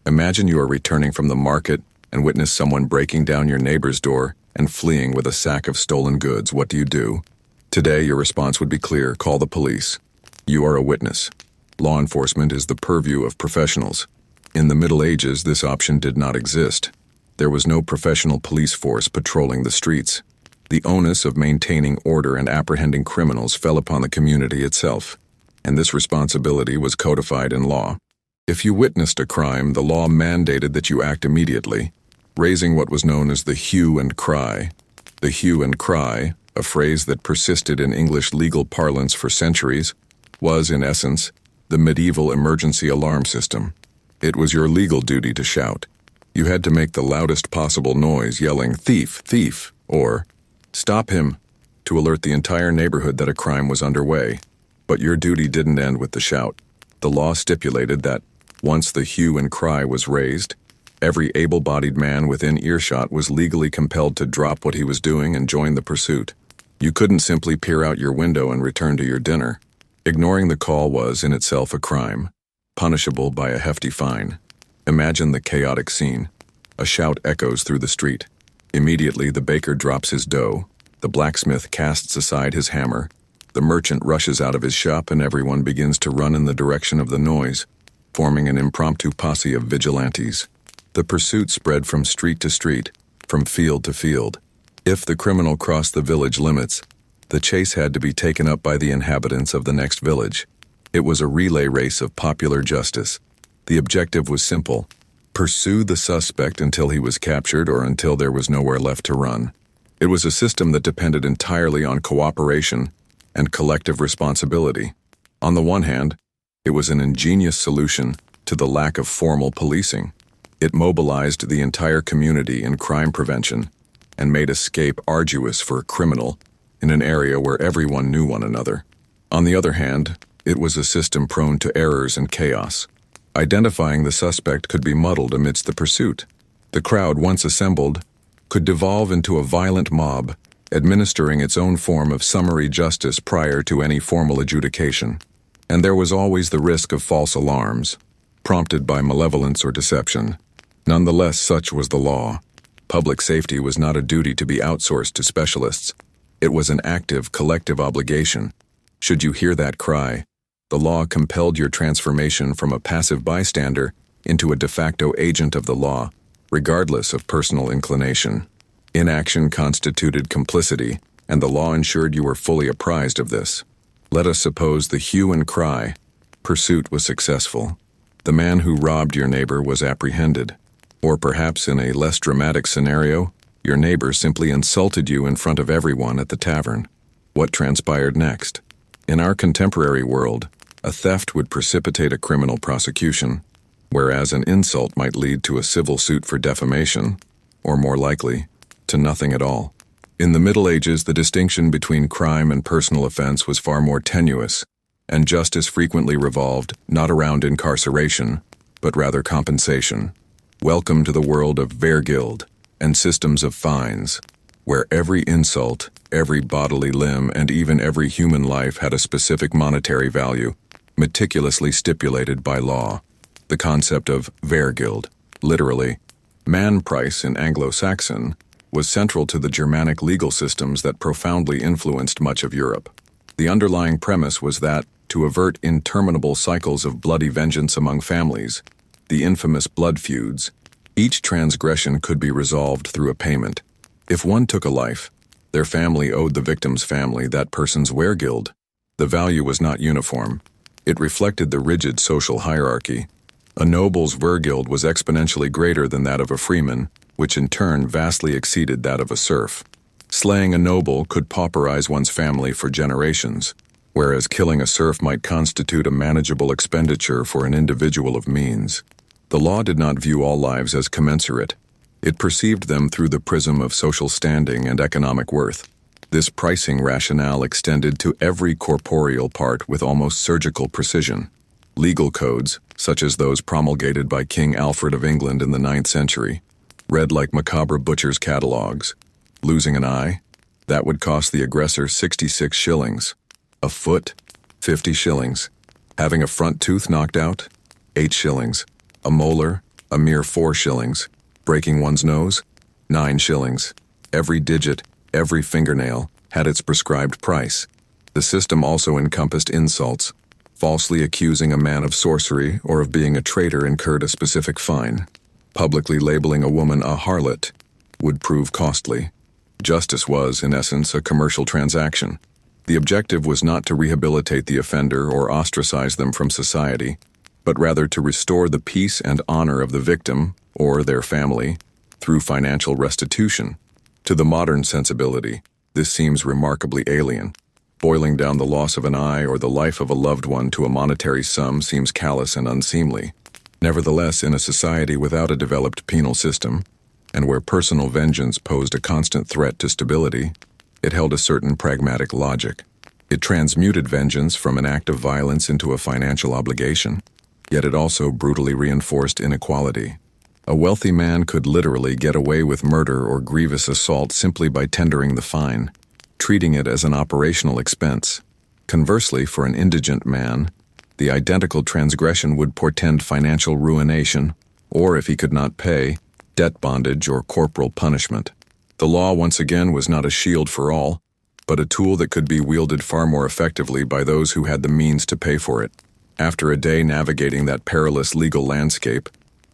Imagine you are returning from the market and witness someone breaking down your neighbor's door and fleeing with a sack of stolen goods. What do? Today, your response would be clear: call the police. You are a witness. Law enforcement is the purview of professionals. In the Middle Ages, this option did not exist. There was no professional police force patrolling the streets. The onus of maintaining order and apprehending criminals fell upon the community itself, and this responsibility was codified in law. If you witnessed a crime, the law mandated that you act immediately, raising what was known as the hue and cry. The hue and cry, a phrase that persisted in English legal parlance for centuries, was, in essence, the medieval emergency alarm system. It was your legal duty to shout. You had to make the loudest possible noise, yelling, "Thief, thief," or "Stop him," to alert the entire neighborhood that a crime was underway. But your duty didn't end with the shout. The law stipulated that, once the hue and cry was raised, every able-bodied man within earshot was legally compelled to drop what he was doing and join the pursuit. You couldn't simply peer out your window and return to your dinner. Ignoring the call was, in itself, a crime, punishable by a hefty fine. Imagine the chaotic scene. A shout echoes through the street. Immediately, the baker drops his dough, the blacksmith casts aside his hammer, the merchant rushes out of his shop, and everyone begins to run in the direction of the noise, forming an impromptu posse of vigilantes. The pursuit spread from street to street, from field to field. If the criminal crossed the village limits, the chase had to be taken up by the inhabitants of the next village. It was a relay race of popular justice. The objective was simple: pursue the suspect until he was captured or until there was nowhere left to run. It was a system that depended entirely on cooperation and collective responsibility. On the one hand, it was an ingenious solution to the lack of formal policing. It mobilized the entire community in crime prevention and made escape arduous for a criminal in an area where everyone knew one another. On the other hand, it was a system prone to errors and chaos. Identifying the suspect could be muddled amidst the pursuit. The crowd, once assembled, could devolve into a violent mob, administering its own form of summary justice prior to any formal adjudication. And there was always the risk of false alarms, prompted by malevolence or deception. Nonetheless, such was the law. Public safety was not a duty to be outsourced to specialists. It was an active, collective obligation. Should you hear that cry, the law compelled your transformation from a passive bystander into a de facto agent of the law, regardless of personal inclination. Inaction constituted complicity, and the law ensured you were fully apprised of this. Let us suppose the hue and cry pursuit was successful. The man who robbed your neighbor was apprehended. Or perhaps in a less dramatic scenario, your neighbor simply insulted you in front of everyone at the tavern. What transpired next? In our contemporary world, a theft would precipitate a criminal prosecution, whereas an insult might lead to a civil suit for defamation, or more likely, to nothing at all. In the Middle Ages, the distinction between crime and personal offense was far more tenuous. and justice frequently revolved not around incarceration, but rather compensation. Welcome to the world of Wehrgild and systems of fines, where every insult, every bodily limb, and even every human life had a specific monetary value, meticulously stipulated by law. The concept of Wehrgild, literally, man price in Anglo-Saxon, was central to the Germanic legal systems that profoundly influenced much of Europe. The underlying premise was that, to avert interminable cycles of bloody vengeance among families, the infamous blood feuds, each transgression could be resolved through a payment. If one took a life, their family owed the victim's family that person's Wehrgild. The value was not uniform. It reflected the rigid social hierarchy. A noble's Wehrgild was exponentially greater than that of a freeman, which in turn vastly exceeded that of a serf. Slaying a noble could pauperize one's family for generations, whereas killing a serf might constitute a manageable expenditure for an individual of means. The law did not view all lives as commensurate. It perceived them through the prism of social standing and economic worth. This pricing rationale extended to every corporeal part with almost surgical precision. Legal codes, such as those promulgated by King Alfred of England in the 9th century, read like macabre butchers' catalogues. Losing an eye? That would cost the aggressor 66 shillings. A foot? 50 shillings. Having a front tooth knocked out? 8 shillings. A molar? A mere 4 shillings. Breaking one's nose? 9 shillings. Every digit, every fingernail, had its prescribed price. The system also encompassed insults. Falsely accusing a man of sorcery or of being a traitor incurred a specific fine. Publicly labeling a woman a harlot would prove costly. Justice was, in essence, a commercial transaction. The objective was not to rehabilitate the offender or ostracize them from society, but rather to restore the peace and honor of the victim, or their family, through financial restitution. To the modern sensibility, this seems remarkably alien. Boiling down the loss of an eye or the life of a loved one to a monetary sum seems callous and unseemly. Nevertheless, in a society without a developed penal system, and where personal vengeance posed a constant threat to stability, it held a certain pragmatic logic. It transmuted vengeance from an act of violence into a financial obligation, yet it also brutally reinforced inequality. A wealthy man could literally get away with murder or grievous assault simply by tendering the fine, treating it as an operational expense. Conversely, for an indigent man, the identical transgression would portend financial ruination, or if he could not pay, debt bondage or corporal punishment. The law, once again, was not a shield for all, but a tool that could be wielded far more effectively by those who had the means to pay for it. After a day navigating that perilous legal landscape,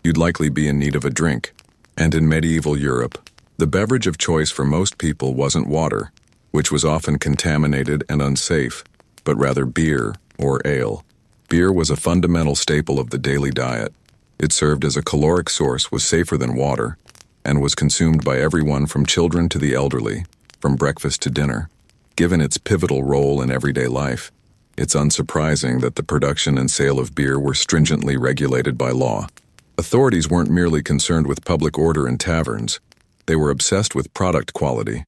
you'd likely be in need of a drink. And in medieval Europe, the beverage of choice for most people wasn't water, which was often contaminated and unsafe, but rather beer or ale. Beer was a fundamental staple of the daily diet. It served as a caloric source, was safer than water, and was consumed by everyone from children to the elderly, from breakfast to dinner. Given its pivotal role in everyday life, it's unsurprising that the production and sale of beer were stringently regulated by law. Authorities weren't merely concerned with public order in taverns. They were obsessed with product quality.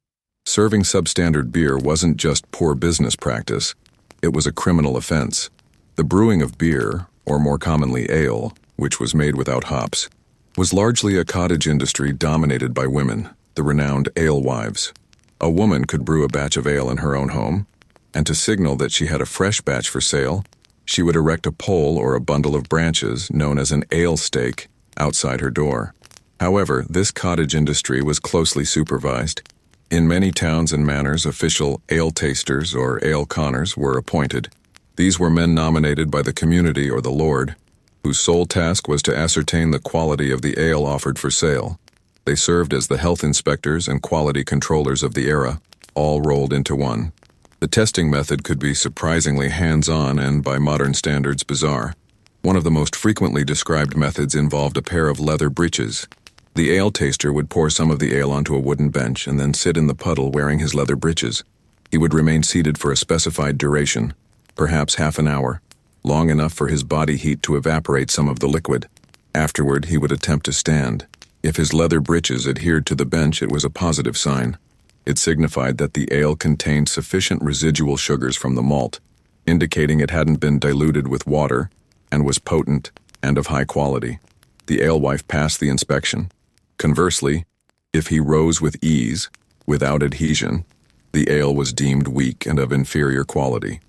Serving substandard beer wasn't just poor business practice, it was a criminal offense. The brewing of beer, or more commonly ale, which was made without hops, was largely a cottage industry dominated by women, the renowned alewives. A woman could brew a batch of ale in her own home, and to signal that she had a fresh batch for sale, she would erect a pole or a bundle of branches, known as an ale stake, outside her door. However, this cottage industry was closely supervised. In many towns and manors, official ale tasters or ale conners were appointed. These were men nominated by the community or the lord, whose sole task was to ascertain the quality of the ale offered for sale. They served as the health inspectors and quality controllers of the era, all rolled into one. The testing method could be surprisingly hands-on and, by modern standards, bizarre. One of the most frequently described methods involved a pair of leather breeches. The ale taster would pour some of the ale onto a wooden bench and then sit in the puddle wearing his leather breeches. He would remain seated for a specified duration, perhaps half an hour, long enough for his body heat to evaporate some of the liquid. Afterward, he would attempt to stand. If his leather breeches adhered to the bench, it was a positive sign. It signified that the ale contained sufficient residual sugars from the malt. indicating it hadn't been diluted with water and was potent and of high quality. The alewife passed the inspection. Conversely, if he rose with ease, without adhesion, the ale was deemed weak and of inferior quality.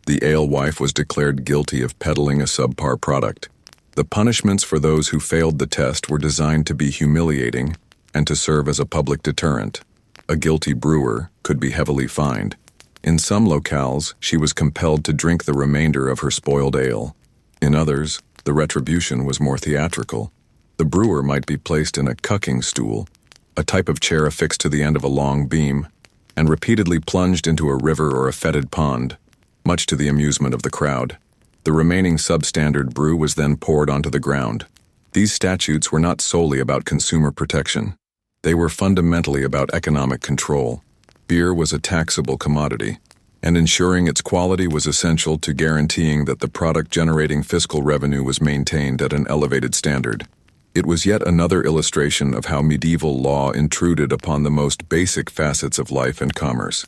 The alewife was declared guilty of peddling a subpar product. The punishments for those who failed the test were designed to be humiliating and to serve as a public deterrent. A guilty brewer could be heavily fined. In some locales, she was compelled to drink the remainder of her spoiled ale. In others, the retribution was more theatrical. The brewer might be placed in a cucking stool, a type of chair affixed to the end of a long beam, and repeatedly plunged into a river or a fetid pond, much to the amusement of the crowd. The remaining substandard brew was then poured onto the ground. These statutes were not solely about consumer protection. They were fundamentally about economic control. Beer was a taxable commodity, and ensuring its quality was essential to guaranteeing that the product-generating fiscal revenue was maintained at an elevated standard. It was yet another illustration of how medieval law intruded upon the most basic facets of life and commerce,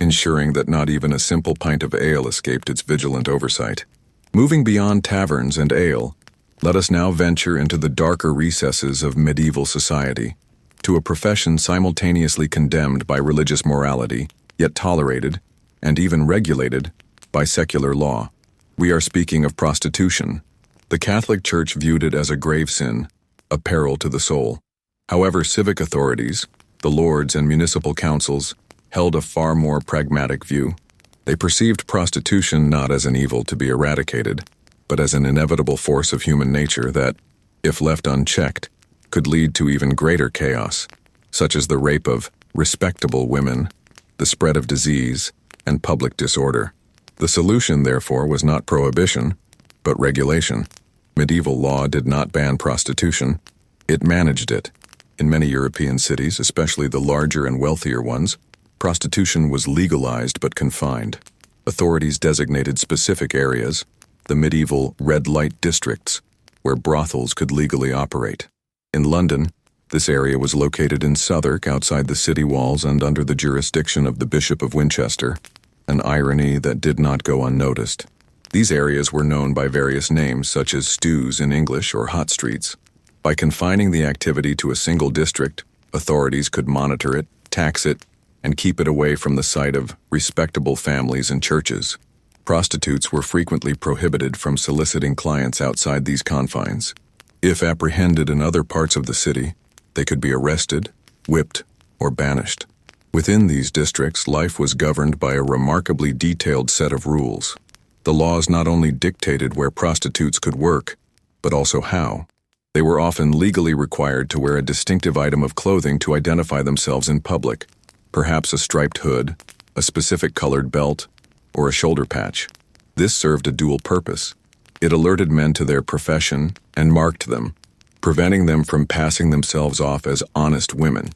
ensuring that not even a simple pint of ale escaped its vigilant oversight. Moving beyond taverns and ale, let us now venture into the darker recesses of medieval society, to a profession simultaneously condemned by religious morality, yet tolerated, and even regulated, by secular law. We are speaking of prostitution. The Catholic Church viewed it as a grave sin, a peril to the soul. However, civic authorities, the lords and municipal councils, held a far more pragmatic view. They perceived prostitution not as an evil to be eradicated, but as an inevitable force of human nature that, if left unchecked, could lead to even greater chaos, such as the rape of respectable women, the spread of disease, and public disorder. The solution, therefore, was not prohibition, but regulation. Medieval law did not ban prostitution, it managed it. In many European cities, especially the larger and wealthier ones, prostitution was legalized but confined. Authorities designated specific areas, the medieval red light districts, where brothels could legally operate. In London, this area was located in Southwark outside the city walls and under the jurisdiction of the Bishop of Winchester, an irony that did not go unnoticed. These areas were known by various names such as stews in English or hot streets. By confining the activity to a single district, authorities could monitor it, tax it, and keep it away from the sight of respectable families and churches. Prostitutes were frequently prohibited from soliciting clients outside these confines. If apprehended in other parts of the city, they could be arrested, whipped, or banished. Within these districts, life was governed by a remarkably detailed set of rules. The laws not only dictated where prostitutes could work, but also how. They were often legally required to wear a distinctive item of clothing to identify themselves in public, perhaps a striped hood, a specific colored belt, or a shoulder patch. This served a dual purpose. It alerted men to their profession and marked them, preventing them from passing themselves off as honest women.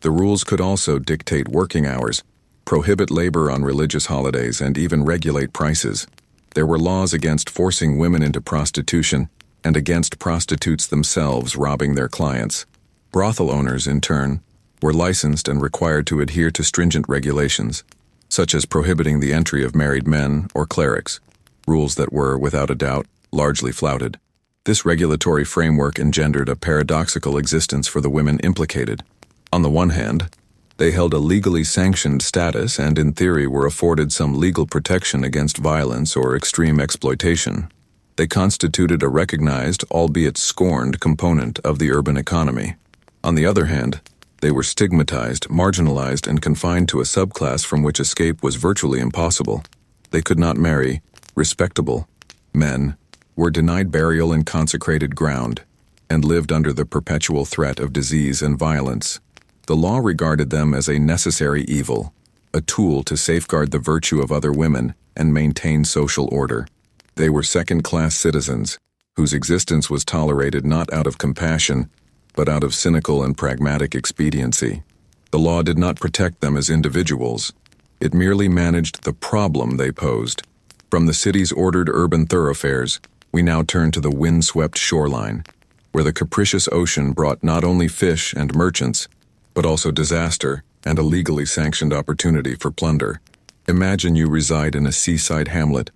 The rules could also dictate working hours, prohibit labor on religious holidays, and even regulate prices. There were laws against forcing women into prostitution and against prostitutes themselves robbing their clients. Brothel owners, in turn, were licensed and required to adhere to stringent regulations, such as prohibiting the entry of married men or clerics, rules that were, without a doubt, largely flouted. This regulatory framework engendered a paradoxical existence for the women implicated. On the one hand, they held a legally sanctioned status and in theory were afforded some legal protection against violence or extreme exploitation. They constituted a recognized, albeit scorned, component of the urban economy. On the other hand, they were stigmatized, marginalized, and confined to a subclass from which escape was virtually impossible. They could not marry. Respectable men were denied burial in consecrated ground and lived under the perpetual threat of disease and violence. The law regarded them as a necessary evil, a tool to safeguard the virtue of other women and maintain social order. They were second-class citizens, whose existence was tolerated not out of compassion, but out of cynical and pragmatic expediency. The law did not protect them as individuals. It merely managed the problem they posed. From the city's ordered urban thoroughfares, we now turn to the wind-swept shoreline, where the capricious ocean brought not only fish and merchants, but also disaster and a legally sanctioned opportunity for plunder. Imagine you reside in a seaside hamlet,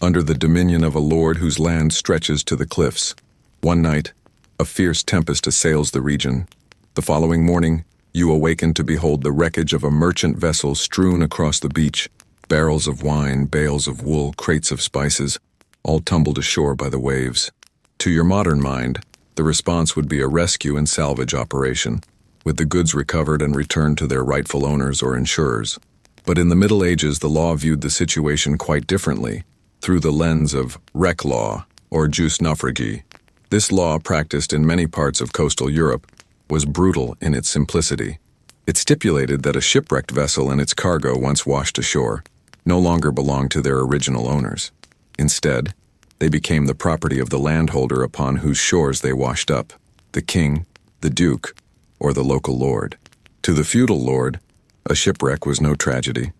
under the dominion of a lord whose land stretches to the cliffs. One night, a fierce tempest assails the region. The following morning, you awaken to behold the wreckage of a merchant vessel strewn across the beach. Barrels of wine, bales of wool, crates of spices, all tumbled ashore by the waves. To your modern mind, the response would be a rescue and salvage operation, with the goods recovered and returned to their rightful owners or insurers. But in the Middle Ages, the law viewed the situation quite differently, through the lens of wreck law, or jus naufragii. This law, practiced in many parts of coastal Europe, was brutal in its simplicity. It stipulated that a shipwrecked vessel and its cargo once washed ashore no longer belonged to their original owners. Instead, they became the property of the landholder upon whose shores they washed up, the king, the duke, or the local lord. To the feudal lord, a shipwreck was no tragedy.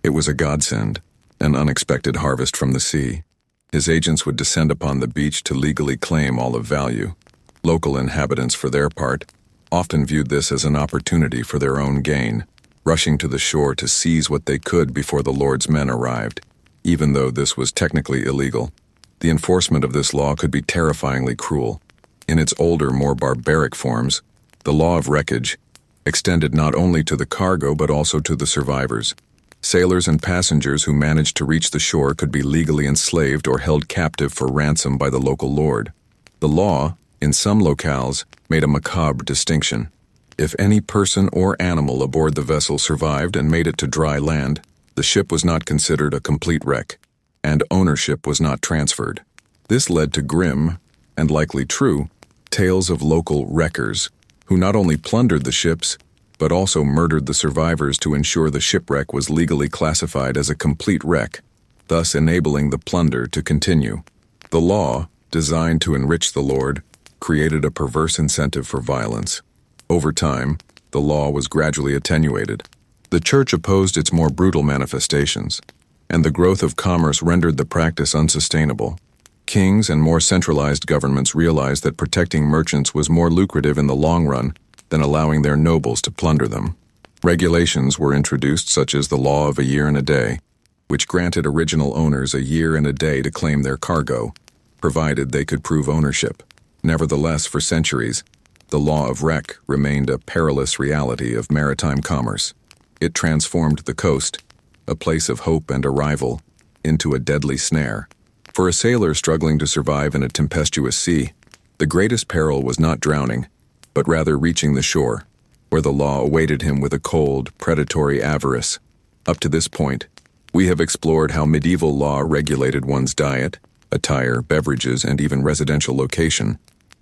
It was a godsend, an unexpected harvest from the sea. His agents would descend upon the beach to legally claim all of value. Local inhabitants, for their part, often viewed this as an opportunity for their own gain, rushing to the shore to seize what they could before the lord's men arrived. Even though this was technically illegal, the enforcement of this law could be terrifyingly cruel. In its older, more barbaric forms, the law of wreckage extended not only to the cargo but also to the survivors. Sailors and passengers who managed to reach the shore could be legally enslaved or held captive for ransom by the local lord. The law, in some locales, made a macabre distinction. If any person or animal aboard the vessel survived and made it to dry land, the ship was not considered a complete wreck, and ownership was not transferred. This led to grim, and likely true, tales of local wreckers, who not only plundered the ships, but also murdered the survivors to ensure the shipwreck was legally classified as a complete wreck, thus enabling the plunder to continue. The law, designed to enrich the lord, created a perverse incentive for violence. Over time, the law was gradually attenuated. The church opposed its more brutal manifestations, and the growth of commerce rendered the practice unsustainable. Kings and more centralized governments realized that protecting merchants was more lucrative in the long run than allowing their nobles to plunder them. Regulations were introduced, such as the law of a year and a day, which granted original owners a year and a day to claim their cargo, provided they could prove ownership. Nevertheless, for centuries, the law of wreck remained a perilous reality of maritime commerce. It transformed the coast, a place of hope and arrival, into a deadly snare. For a sailor struggling to survive in a tempestuous sea, the greatest peril was not drowning, but rather reaching the shore, where the law awaited him with a cold, predatory avarice. Up to this point, we have explored how medieval law regulated one's diet, attire, beverages, and even residential location.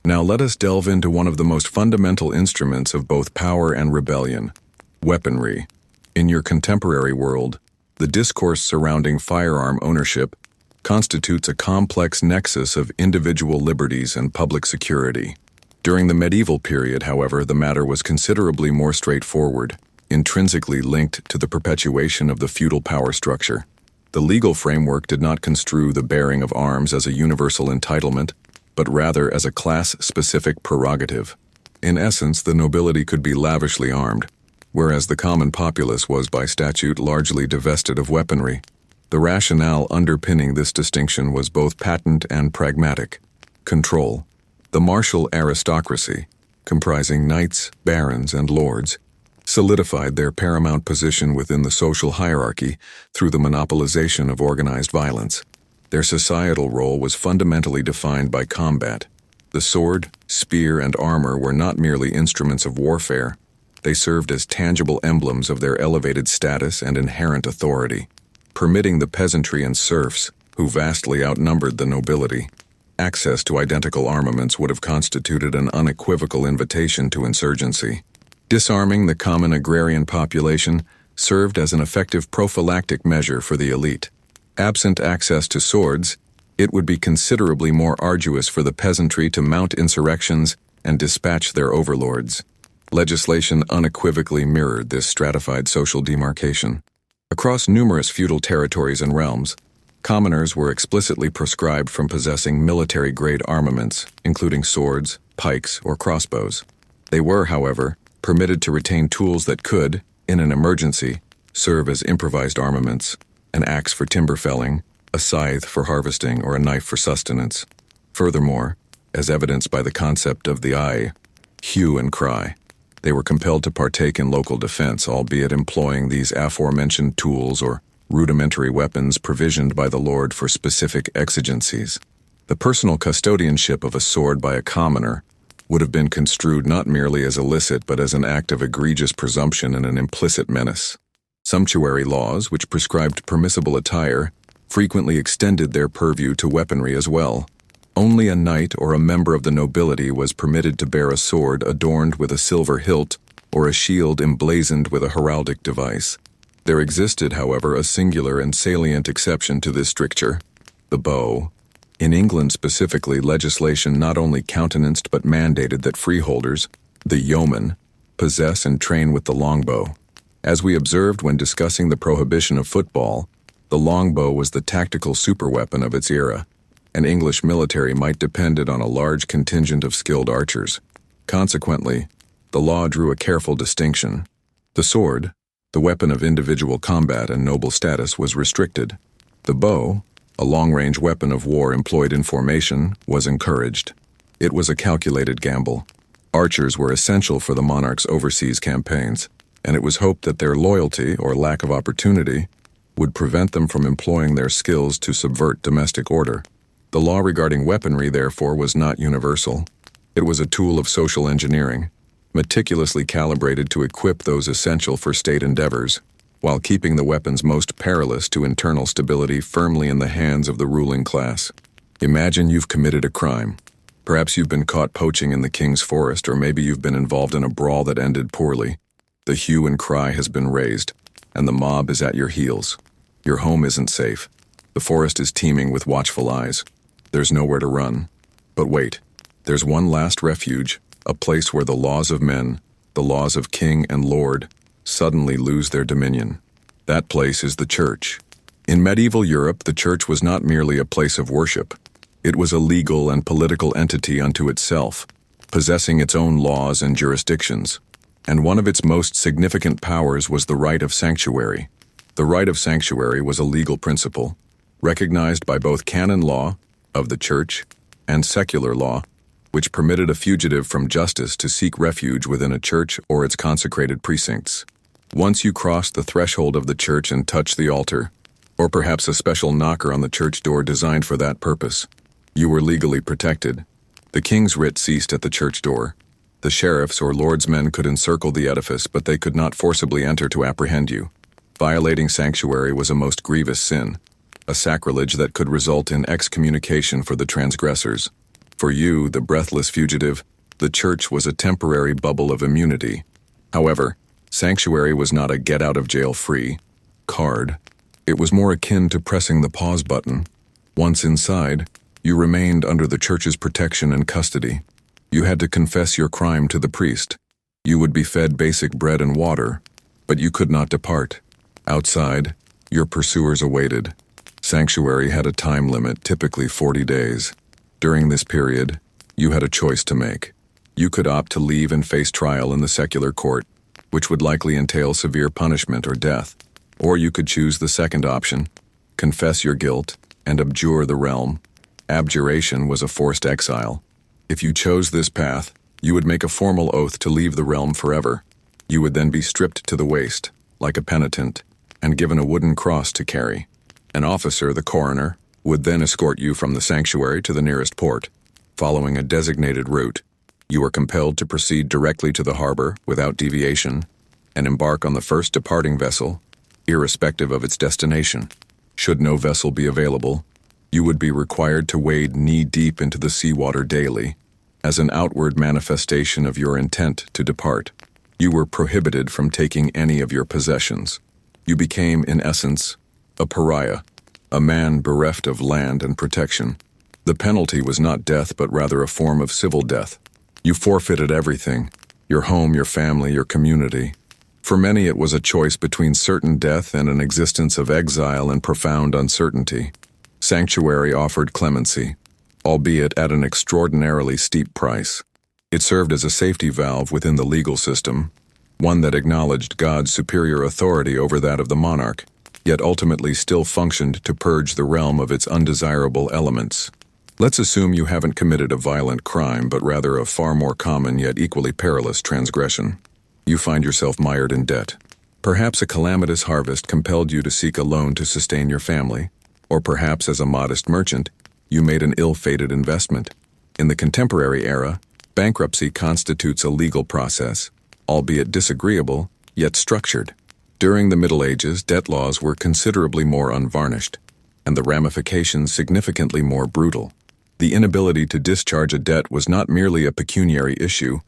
Now let us delve into one of the most fundamental instruments of both power and rebellion: weaponry. In your contemporary world, the discourse surrounding firearm ownership constitutes a complex nexus of individual liberties and public security. During the medieval period, however, the matter was considerably more straightforward, intrinsically linked to the perpetuation of the feudal power structure. The legal framework did not construe the bearing of arms as a universal entitlement, but rather as a class-specific prerogative. In essence, the nobility could be lavishly armed, whereas the common populace was by statute largely divested of weaponry. The rationale underpinning this distinction was both patent and pragmatic. Control. The martial aristocracy, comprising knights, barons, and lords, solidified their paramount position within the social hierarchy through the monopolization of organized violence. Their societal role was fundamentally defined by combat. The sword, spear, and armor were not merely instruments of warfare. They served as tangible emblems of their elevated status and inherent authority, permitting the peasantry and serfs, who vastly outnumbered the nobility, access to identical armaments would have constituted an unequivocal invitation to insurgency. Disarming the common agrarian population served as an effective prophylactic measure for the elite. Absent access to swords, it would be considerably more arduous for the peasantry to mount insurrections and dispatch their overlords. Legislation unequivocally mirrored this stratified social demarcation. Across numerous feudal territories and realms, commoners were explicitly proscribed from possessing military-grade armaments, including swords, pikes, or crossbows. They were, however, permitted to retain tools that could, in an emergency, serve as improvised armaments: an axe for timber felling, a scythe for harvesting or a knife for sustenance. Furthermore, as evidenced by the concept of the eye, hue and cry, they were compelled to partake in local defense, albeit employing these aforementioned tools or rudimentary weapons provisioned by the Lord for specific exigencies. The personal custodianship of a sword by a commoner would have been construed not merely as illicit but as an act of egregious presumption and an implicit menace. Sumptuary laws, which prescribed permissible attire, frequently extended their purview to weaponry as well. Only a knight or a member of the nobility was permitted to bear a sword adorned with a silver hilt or a shield emblazoned with a heraldic device. There existed, however, a singular and salient exception to this stricture: the bow. In England specifically, legislation not only countenanced but mandated that freeholders, the yeomen, possess and train with the longbow. As we observed when discussing the prohibition of football, the longbow was the tactical superweapon of its era. An English military might depend on a large contingent of skilled archers. Consequently, the law drew a careful distinction. The sword, the weapon of individual combat and noble status, was restricted. The bow, a long-range weapon of war employed in formation, was encouraged. It was a calculated gamble. Archers were essential for the monarch's overseas campaigns, and it was hoped that their loyalty or lack of opportunity would prevent them from employing their skills to subvert domestic order. The law regarding weaponry, therefore, was not universal. It was a tool of social engineering, meticulously calibrated to equip those essential for state endeavors, while keeping the weapons most perilous to internal stability firmly in the hands of the ruling class. Imagine you've committed a crime. Perhaps you've been caught poaching in the king's forest, or maybe you've been involved in a brawl that ended poorly. The hue and cry has been raised, and the mob is at your heels. Your home isn't safe. The forest is teeming with watchful eyes. There's nowhere to run. But wait, there's one last refuge, a place where the laws of men, the laws of king and lord, suddenly lose their dominion. That place is the church. In medieval Europe, the church was not merely a place of worship. It was a legal and political entity unto itself, possessing its own laws and jurisdictions. And one of its most significant powers was the right of sanctuary. The right of sanctuary was a legal principle, recognized by both canon law of the church and secular law, which permitted a fugitive from justice to seek refuge within a church or its consecrated precincts. Once you crossed the threshold of the church and touched the altar, or perhaps a special knocker on the church door designed for that purpose, you were legally protected. The king's writ ceased at the church door. The sheriffs or lord's men could encircle the edifice, but they could not forcibly enter to apprehend you. Violating sanctuary was a most grievous sin, a sacrilege that could result in excommunication for the transgressors. For you, the breathless fugitive, the church was a temporary bubble of immunity. However, sanctuary was not a get-out-of-jail-free card. It was more akin to pressing the pause button. Once inside, you remained under the church's protection and custody. You had to confess your crime to the priest. You would be fed basic bread and water, but you could not depart. Outside, your pursuers awaited. Sanctuary had a time limit, typically 40 days. During this period, you had a choice to make. You could opt to leave and face trial in the secular court, which would likely entail severe punishment or death. Or you could choose the second option, confess your guilt, and abjure the realm. Abjuration was a forced exile. If you chose this path, you would make a formal oath to leave the realm forever. You would then be stripped to the waist, like a penitent, and given a wooden cross to carry. An officer, the coroner, would then escort you from the sanctuary to the nearest port. Following a designated route, you were compelled to proceed directly to the harbor without deviation and embark on the first departing vessel, irrespective of its destination. Should no vessel be available, you would be required to wade knee-deep into the seawater daily, as an outward manifestation of your intent to depart. You were prohibited from taking any of your possessions. You became, in essence, a pariah, a man bereft of land and protection. The penalty was not death, but rather a form of civil death. You forfeited everything: your home, your family, your community. For many, it was a choice between certain death and an existence of exile and profound uncertainty. Sanctuary offered clemency, albeit at an extraordinarily steep price. It served as a safety valve within the legal system, one that acknowledged God's superior authority over that of the monarch. yet ultimately still functioned to purge the realm of its undesirable elements. Let's assume you haven't committed a violent crime, but rather a far more common yet equally perilous transgression. You find yourself mired in debt. Perhaps a calamitous harvest compelled you to seek a loan to sustain your family, or perhaps as a modest merchant, you made an ill-fated investment. In the contemporary era, bankruptcy constitutes a legal process, albeit disagreeable, yet structured. During the Middle Ages, debt laws were considerably more unvarnished, and the ramifications significantly more brutal. The inability to discharge a debt was not merely a pecuniary issue,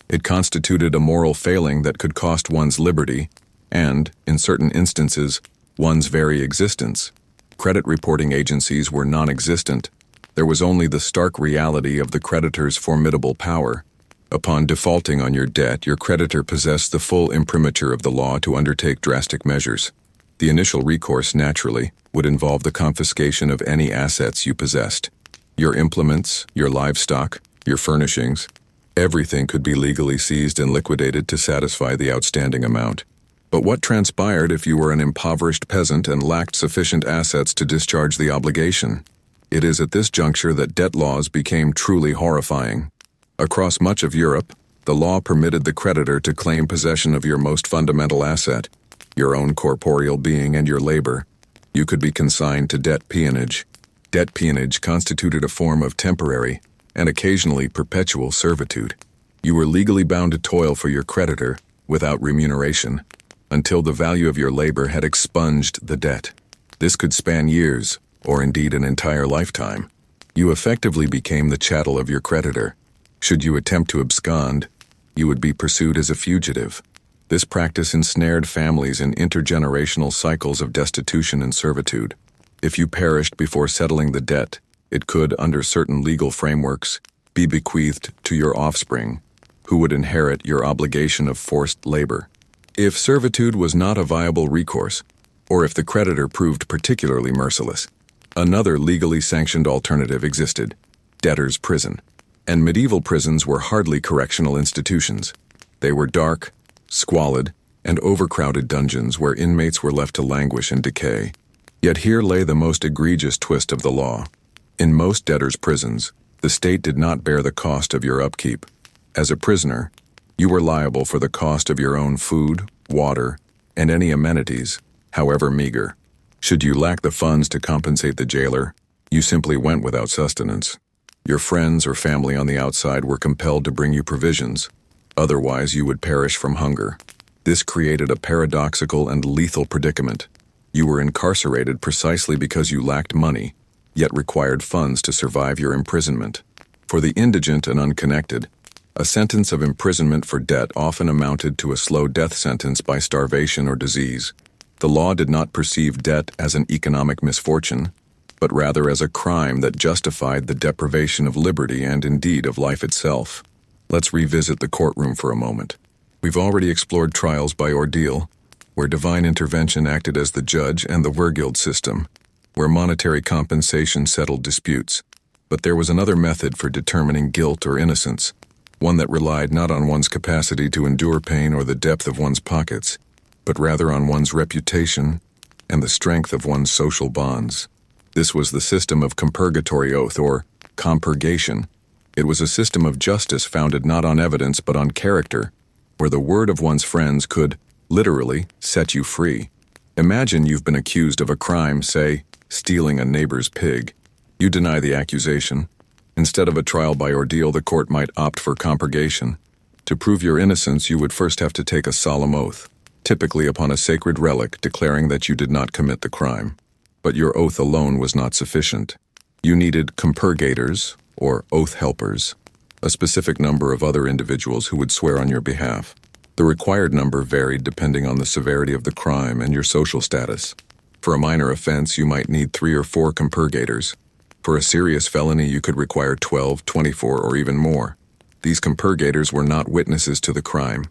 it constituted a moral failing that could cost one's liberty and, in certain instances, one's very existence. Credit reporting agencies were non-existent. There was only the stark reality of the creditor's formidable power. Upon defaulting on your debt, your creditor possessed the full imprimatur of the law to undertake drastic measures. The initial recourse, naturally, would involve the confiscation of any assets you possessed. Your implements, your livestock, your furnishings, everything could be legally seized and liquidated to satisfy the outstanding amount. But what transpired if you were an impoverished peasant and lacked sufficient assets to discharge the obligation? It is at this juncture that debt laws became truly horrifying. Across much of Europe, the law permitted the creditor to claim possession of your most fundamental asset, your own corporeal being and your labor. You could be consigned to debt peonage. Debt peonage constituted a form of temporary and occasionally perpetual servitude. You were legally bound to toil for your creditor without remuneration until the value of your labor had expunged the debt. This could span years, or indeed an entire lifetime. You effectively became the chattel of your creditor. Should you attempt to abscond, you would be pursued as a fugitive. This practice ensnared families in intergenerational cycles of destitution and servitude. If you perished before settling the debt, it could, under certain legal frameworks, be bequeathed to your offspring, who would inherit your obligation of forced labor. If servitude was not a viable recourse, or if the creditor proved particularly merciless, another legally sanctioned alternative existed: debtor's prison. And medieval prisons were hardly correctional institutions. They were dark, squalid, and overcrowded dungeons where inmates were left to languish and decay. Yet here lay the most egregious twist of the law. In most debtors' prisons, the state did not bear the cost of your upkeep. As a prisoner, you were liable for the cost of your own food, water, and any amenities, however meager. Should you lack the funds to compensate the jailer, you simply went without sustenance. Your friends or family on the outside were compelled to bring you provisions, otherwise you would perish from hunger. This created a paradoxical and lethal predicament. You were incarcerated precisely because you lacked money, yet required funds to survive your imprisonment. For the indigent and unconnected, a sentence of imprisonment for debt often amounted to a slow death sentence by starvation or disease. The law did not perceive debt as an economic misfortune, but rather as a crime that justified the deprivation of liberty and indeed of life itself. Let's revisit the courtroom for a moment. We've already explored trials by ordeal, where divine intervention acted as the judge, and the Wehrgild system, where monetary compensation settled disputes. But there was another method for determining guilt or innocence, one that relied not on one's capacity to endure pain or the depth of one's pockets, but rather on one's reputation and the strength of one's social bonds. This was the system of compurgatory oath, or compurgation. It was a system of justice founded not on evidence but on character, where the word of one's friends could, literally, set you free. Imagine you've been accused of a crime, say, stealing a neighbor's pig. You deny the accusation. Instead of a trial by ordeal, the court might opt for compurgation. To prove your innocence, you would first have to take a solemn oath, typically upon a sacred relic declaring that you did not commit the crime. But your oath alone was not sufficient. You needed compurgators, or oath helpers, a specific number of other individuals who would swear on your behalf. The required number varied depending on the severity of the crime and your social status. For a minor offense, you might need 3 or 4 compurgators. For a serious felony, you could require 12, 24, or even more. These compurgators were not witnesses to the crime.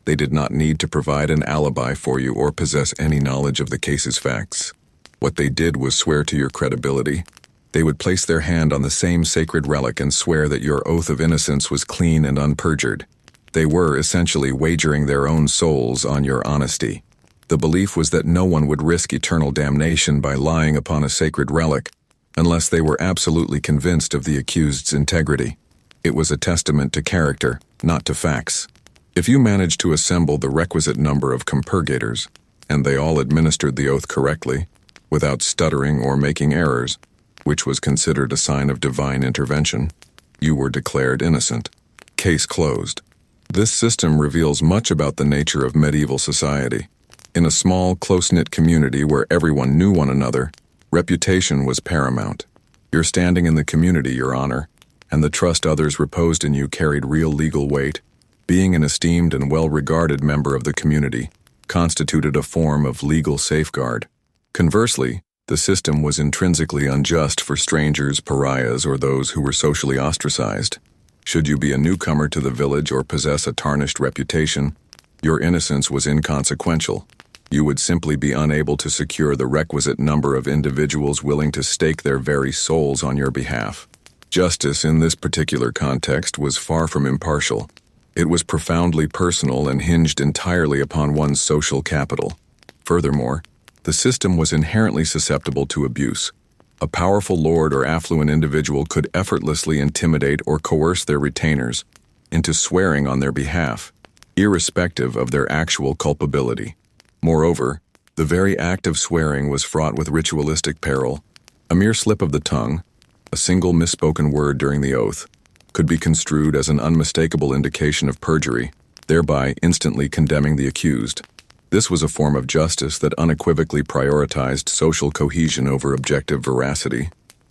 They did not need to provide an alibi for you or possess any knowledge of the case's facts. What they did was swear to your credibility. They would place their hand on the same sacred relic and swear that your oath of innocence was clean and unperjured. They were essentially wagering their own souls on your honesty. The belief was that no one would risk eternal damnation by lying upon a sacred relic, unless they were absolutely convinced of the accused's integrity. It was a testament to character, not to facts. If you managed to assemble the requisite number of compurgators, and they all administered the oath correctly, without stuttering or making errors, which was considered a sign of divine intervention, you were declared innocent. Case closed. This system reveals much about the nature of medieval society. In a small, close-knit community where everyone knew one another, reputation was paramount. Your standing in the community, Your Honor, and the trust others reposed in you carried real legal weight. Being an esteemed and well-regarded member of the community constituted a form of legal safeguard. Conversely, the system was intrinsically unjust for strangers, pariahs, or those who were socially ostracized. Should you be a newcomer to the village or possess a tarnished reputation, your innocence was inconsequential. You would simply be unable to secure the requisite number of individuals willing to stake their very souls on your behalf. Justice in this particular context was far from impartial. It was profoundly personal and hinged entirely upon one's social capital. Furthermore, the system was inherently susceptible to abuse. A powerful lord or affluent individual could effortlessly intimidate or coerce their retainers into swearing on their behalf, irrespective of their actual culpability. Moreover, the very act of swearing was fraught with ritualistic peril. A mere slip of the tongue, a single misspoken word during the oath, could be construed as an unmistakable indication of perjury, thereby instantly condemning the accused. This was a form of justice that unequivocally prioritized social cohesion over objective veracity,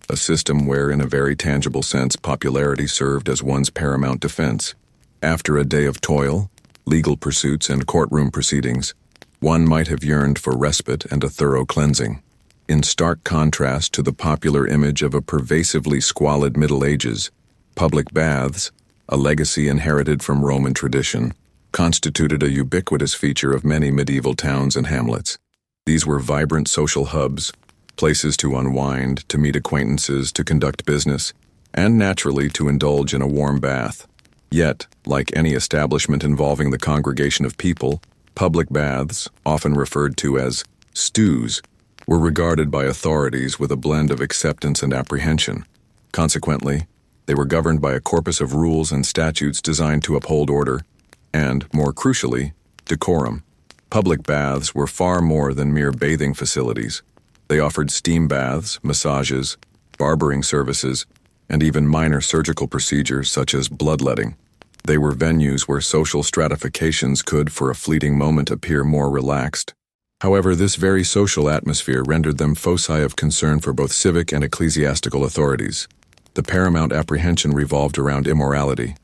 a system where, in a very tangible sense, popularity served as one's paramount defense. After a day of toil, legal pursuits, and courtroom proceedings, one might have yearned for respite and a thorough cleansing. In stark contrast to the popular image of a pervasively squalid Middle Ages, public baths, a legacy inherited from Roman tradition, constituted a ubiquitous feature of many medieval towns and hamlets. These were vibrant social hubs, places to unwind, to meet acquaintances, to conduct business, and naturally to indulge in a warm bath. Yet, like any establishment involving the congregation of people, public baths, often referred to as stews, were regarded by authorities with a blend of acceptance and apprehension. Consequently, they were governed by a corpus of rules and statutes designed to uphold order, and, more crucially, decorum. Public baths were far more than mere bathing facilities. They offered steam baths, massages, barbering services, and even minor surgical procedures such as bloodletting. They were venues where social stratifications could, for a fleeting moment, appear more relaxed. However, this very social atmosphere rendered them foci of concern for both civic and ecclesiastical authorities. The paramount apprehension revolved around immorality.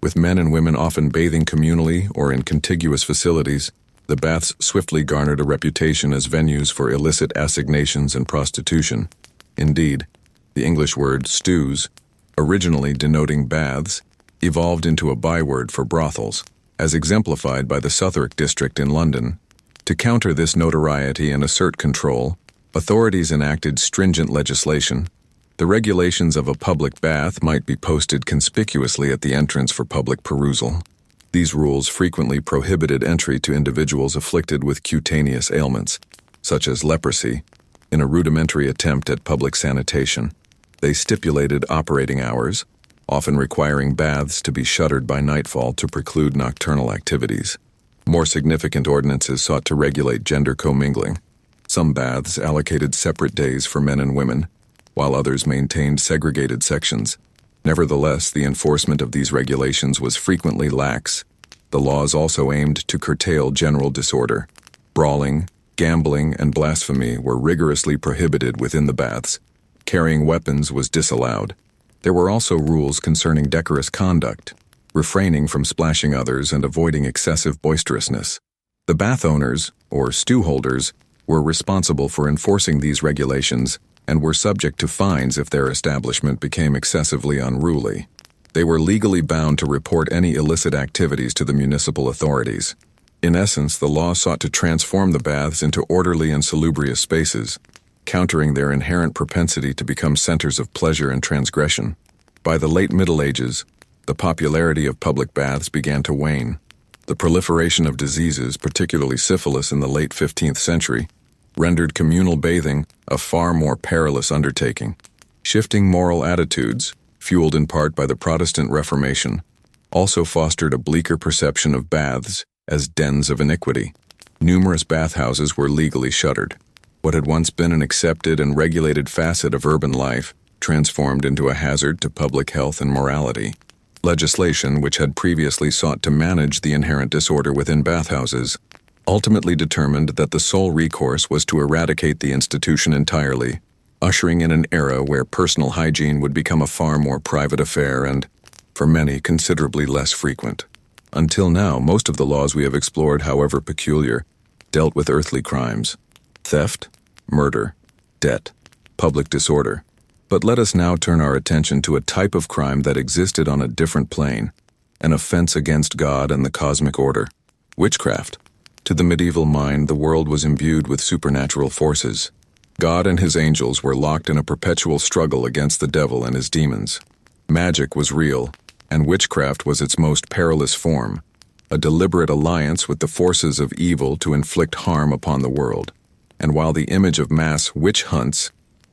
With men and women often bathing communally or in contiguous facilities, the baths swiftly garnered a reputation as venues for illicit assignations and prostitution. Indeed, the English word stews, originally denoting baths, evolved into a byword for brothels, as exemplified by the Southwark district in London. To counter this notoriety and assert control, authorities enacted stringent legislation. The regulations of a public bath might be posted conspicuously at the entrance for public perusal. These rules frequently prohibited entry to individuals afflicted with cutaneous ailments, such as leprosy, in a rudimentary attempt at public sanitation. They stipulated operating hours, often requiring baths to be shuttered by nightfall to preclude nocturnal activities. More significant ordinances sought to regulate gender commingling. Some baths allocated separate days for men and women, while others maintained segregated sections. Nevertheless, the enforcement of these regulations was frequently lax. The laws also aimed to curtail general disorder. Brawling, gambling, and blasphemy were rigorously prohibited within the baths. Carrying weapons was disallowed. There were also rules concerning decorous conduct, refraining from splashing others and avoiding excessive boisterousness. The bath owners, or stew holders, were responsible for enforcing these regulations and were subject to fines if their establishment became excessively unruly. They were legally bound to report any illicit activities to the municipal authorities. In essence, the law sought to transform the baths into orderly and salubrious spaces, countering their inherent propensity to become centers of pleasure and transgression. By the late Middle Ages, the popularity of public baths began to wane. The proliferation of diseases, particularly syphilis in the late 15th century, rendered communal bathing a far more perilous undertaking. Shifting moral attitudes, fueled in part by the Protestant Reformation, also fostered a bleaker perception of baths as dens of iniquity. Numerous bathhouses were legally shuttered. What had once been an accepted and regulated facet of urban life transformed into a hazard to public health and morality. Legislation, which had previously sought to manage the inherent disorder within bathhouses, ultimately determined that the sole recourse was to eradicate the institution entirely, ushering in an era where personal hygiene would become a far more private affair and, for many, considerably less frequent. Until now, most of the laws we have explored, however peculiar, dealt with earthly crimes: theft, murder, debt, public disorder. But let us now turn our attention to a type of crime that existed on a different plane, an offense against God and the cosmic order: witchcraft. To the medieval mind, the world was imbued with supernatural forces. God and his angels were locked in a perpetual struggle against the devil and his demons. Magic was real, and witchcraft was its most perilous form, a deliberate alliance with the forces of evil to inflict harm upon the world. And while the image of mass witch hunts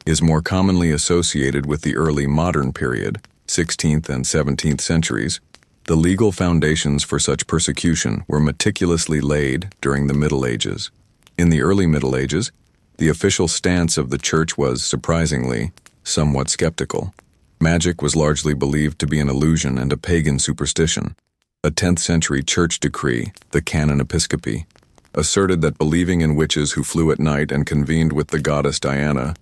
is more commonly associated with the early modern period, 16th and 17th centuries, the legal foundations for such persecution were meticulously laid during the Middle Ages. In the early Middle Ages, the official stance of the Church was, surprisingly, somewhat skeptical. Magic was largely believed to be an illusion and a pagan superstition. A 10th century church decree, the Canon Episcopi, asserted that believing in witches who flew at night and convened with the goddess Diana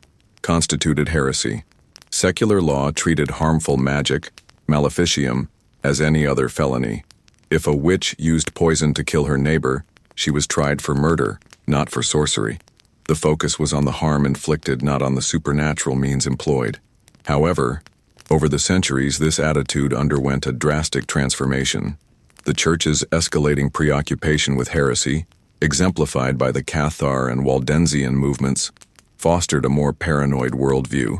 constituted heresy. Secular law treated harmful magic, maleficium, as any other felony. If a witch used poison to kill her neighbor, she was tried for murder, not for sorcery. The focus was on the harm inflicted, not on the supernatural means employed. However, over the centuries, this attitude underwent a drastic transformation. The Church's escalating preoccupation with heresy, exemplified by the Cathar and Waldensian movements, fostered a more paranoid worldview.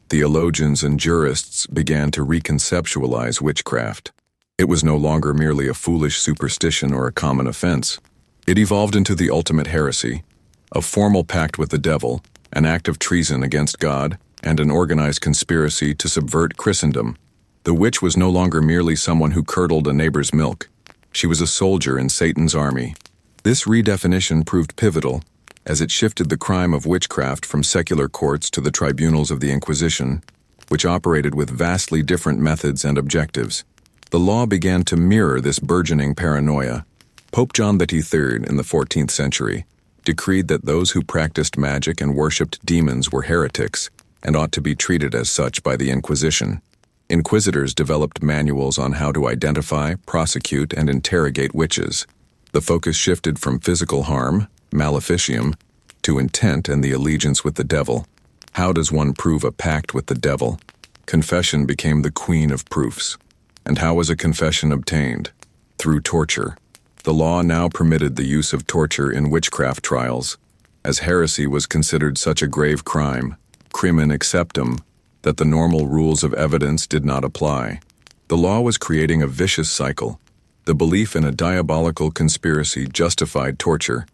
Theologians and jurists began to reconceptualize witchcraft. It was no longer merely a foolish superstition or a common offense. It evolved into the ultimate heresy, a formal pact with the devil, an act of treason against God, and an organized conspiracy to subvert Christendom. The witch was no longer merely someone who curdled a neighbor's milk. She was a soldier in Satan's army. This redefinition proved pivotal, as it shifted the crime of witchcraft from secular courts to the tribunals of the Inquisition, which operated with vastly different methods and objectives. The law began to mirror this burgeoning paranoia. Pope John XXIII in the 14th century decreed that those who practiced magic and worshipped demons were heretics and ought to be treated as such by the Inquisition. Inquisitors developed manuals on how to identify, prosecute, and interrogate witches. The focus shifted from physical harm, maleficium, to intent and the allegiance with the devil. How does one prove a pact with the devil? Confession became the queen of proofs. And how was a confession obtained? Through torture. The law now permitted the use of torture in witchcraft trials, as heresy was considered such a grave crime, crimen exceptum, that the normal rules of evidence did not apply. The law was creating a vicious cycle. The belief in a diabolical conspiracy justified torture,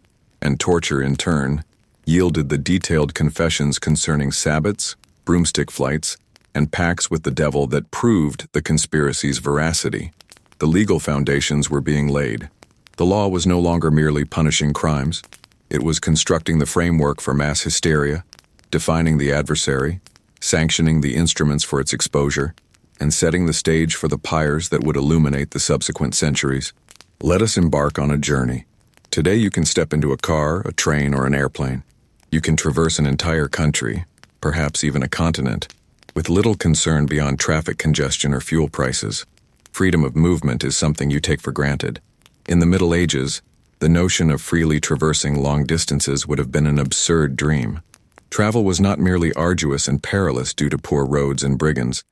and torture, in turn, yielded the detailed confessions concerning sabbats, broomstick flights, and pacts with the devil that proved the conspiracy's veracity. The legal foundations were being laid. The law was no longer merely punishing crimes. It was constructing the framework for mass hysteria, defining the adversary, sanctioning the instruments for its exposure, and setting the stage for the pyres that would illuminate the subsequent centuries. Let us embark on a journey. Today you can step into a car, a train, or an airplane. You can traverse an entire country, perhaps even a continent, with little concern beyond traffic congestion or fuel prices. Freedom of movement is something you take for granted. In the Middle Ages, the notion of freely traversing long distances would have been an absurd dream. Travel was not merely arduous and perilous due to poor roads and brigands.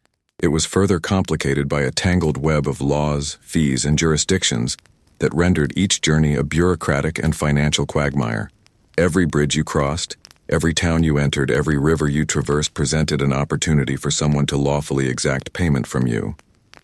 It was further complicated by a tangled web of laws, fees, and jurisdictions that rendered each journey a bureaucratic and financial quagmire. Every bridge you crossed, every town you entered, every river you traversed presented an opportunity for someone to lawfully exact payment from you.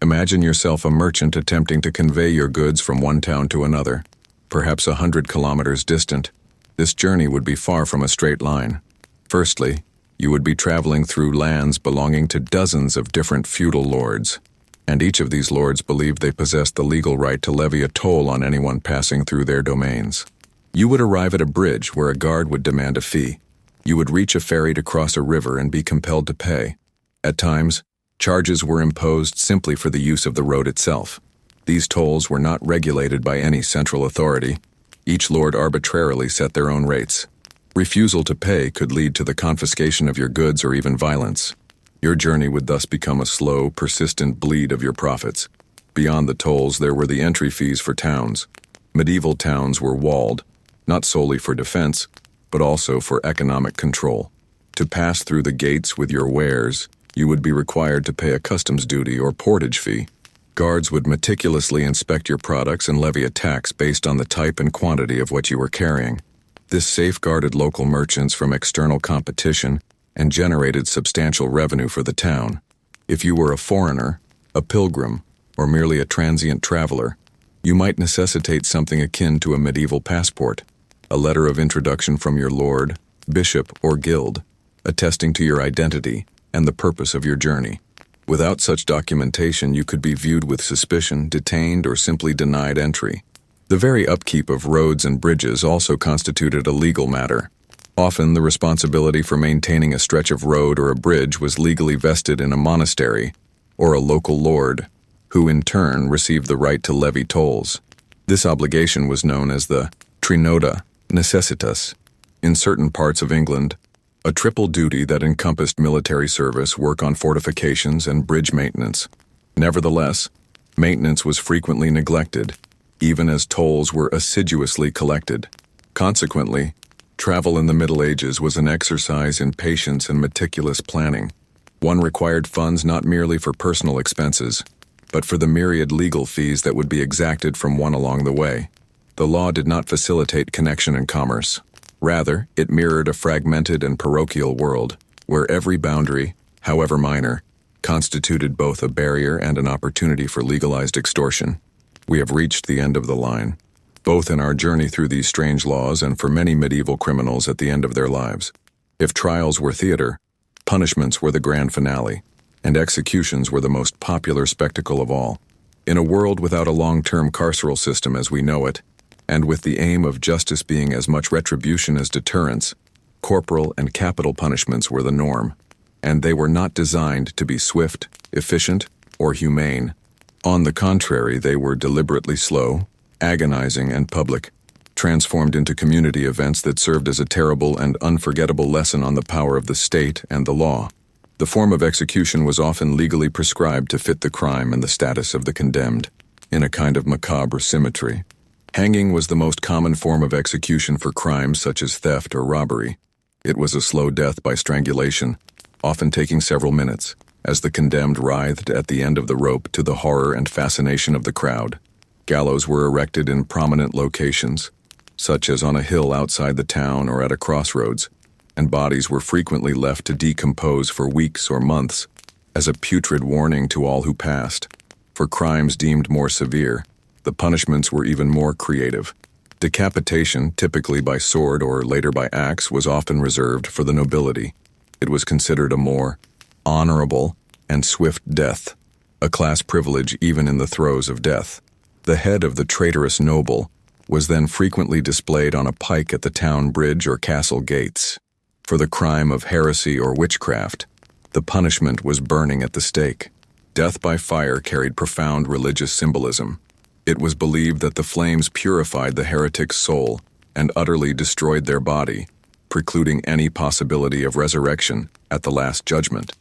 Imagine yourself a merchant attempting to convey your goods from one town to another, perhaps 100 kilometers distant. This journey would be far from a straight line. Firstly, you would be traveling through lands belonging to dozens of different feudal lords, and each of these lords believed they possessed the legal right to levy a toll on anyone passing through their domains. You would arrive at a bridge where a guard would demand a fee. You would reach a ferry to cross a river and be compelled to pay. At times, charges were imposed simply for the use of the road itself. These tolls were not regulated by any central authority. Each lord arbitrarily set their own rates. Refusal to pay could lead to the confiscation of your goods or even violence. Your journey would thus become a slow, persistent bleed of your profits. Beyond the tolls, there were the entry fees for towns. Medieval towns were walled, not solely for defense, but also for economic control. To pass through the gates with your wares, you would be required to pay a customs duty or portage fee. Guards would meticulously inspect your products and levy a tax based on the type and quantity of what you were carrying. This safeguarded local merchants from external competition and generated substantial revenue for the town. If you were a foreigner, a pilgrim, or merely a transient traveler, you might necessitate something akin to a medieval passport, a letter of introduction from your lord, bishop, or guild, attesting to your identity and the purpose of your journey. Without such documentation, you could be viewed with suspicion, detained, or simply denied entry. The very upkeep of roads and bridges also constituted a legal matter. Often, the responsibility for maintaining a stretch of road or a bridge was legally vested in a monastery or a local lord, who in turn received the right to levy tolls. This obligation was known as the trinoda necessitas. In certain parts of England, a triple duty that encompassed military service, work on fortifications, and bridge maintenance. Nevertheless, maintenance was frequently neglected, even as tolls were assiduously collected. Consequently, travel in the Middle Ages was an exercise in patience and meticulous planning. One required funds not merely for personal expenses, but for the myriad legal fees that would be exacted from one along the way. The law did not facilitate connection and commerce. Rather, it mirrored a fragmented and parochial world, where every boundary, however minor, constituted both a barrier and an opportunity for legalized extortion. We have reached the end of the line, both in our journey through these strange laws and for many medieval criminals at the end of their lives. If trials were theater, punishments were the grand finale, and executions were the most popular spectacle of all. In a world without a long-term carceral system as we know it, and with the aim of justice being as much retribution as deterrence, corporal and capital punishments were the norm, and they were not designed to be swift, efficient, or humane. On the contrary, they were deliberately slow, agonizing, and public, transformed into community events that served as a terrible and unforgettable lesson on the power of the state and the law. The form of execution was often legally prescribed to fit the crime and the status of the condemned, in a kind of macabre symmetry. Hanging was the most common form of execution for crimes such as theft or robbery. It was a slow death by strangulation, often taking several minutes, as the condemned writhed at the end of the rope to the horror and fascination of the crowd. Gallows were erected in prominent locations, such as on a hill outside the town or at a crossroads, and bodies were frequently left to decompose for weeks or months, as a putrid warning to all who passed. For crimes deemed more severe, the punishments were even more creative. Decapitation, typically by sword or later by axe, was often reserved for the nobility. It was considered a more honorable and swift death, a class privilege even in the throes of death. The head of the traitorous noble was then frequently displayed on a pike at the town bridge or castle gates. For the crime of heresy or witchcraft, the punishment was burning at the stake. Death by fire carried profound religious symbolism. It was believed that the flames purified the heretic's soul and utterly destroyed their body, precluding any possibility of resurrection at the Last Judgment.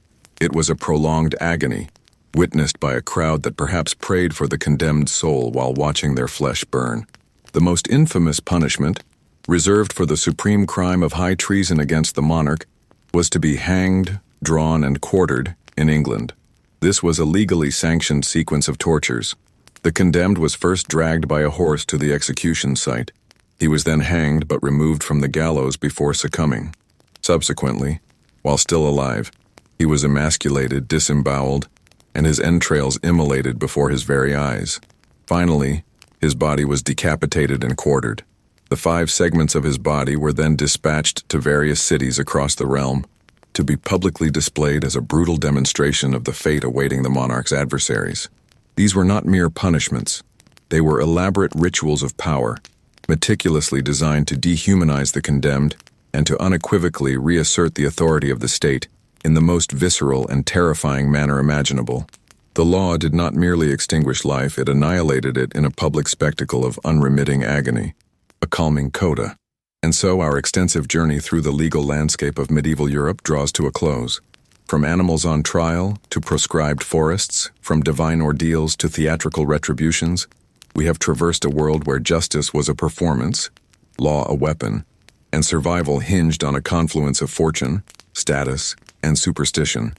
It was a prolonged agony, witnessed by a crowd that perhaps prayed for the condemned soul while watching their flesh burn. The most infamous punishment, reserved for the supreme crime of high treason against the monarch, was to be hanged, drawn, and quartered in England. This was a legally sanctioned sequence of tortures. The condemned was first dragged by a horse to the execution site. He was then hanged but removed from the gallows before succumbing. Subsequently, while still alive, he was emasculated, disemboweled, and his entrails immolated before his very eyes. Finally, his body was decapitated and quartered. The 5 segments of his body were then dispatched to various cities across the realm to be publicly displayed as a brutal demonstration of the fate awaiting the monarch's adversaries. These were not mere punishments. They were elaborate rituals of power, meticulously designed to dehumanize the condemned and to unequivocally reassert the authority of the state in the most visceral and terrifying manner imaginable. The law did not merely extinguish life, it annihilated it in a public spectacle of unremitting agony, a calming coda. And so our extensive journey through the legal landscape of medieval Europe draws to a close. From animals on trial to proscribed forests, from divine ordeals to theatrical retributions, we have traversed a world where justice was a performance, law a weapon, and survival hinged on a confluence of fortune, status, and superstition.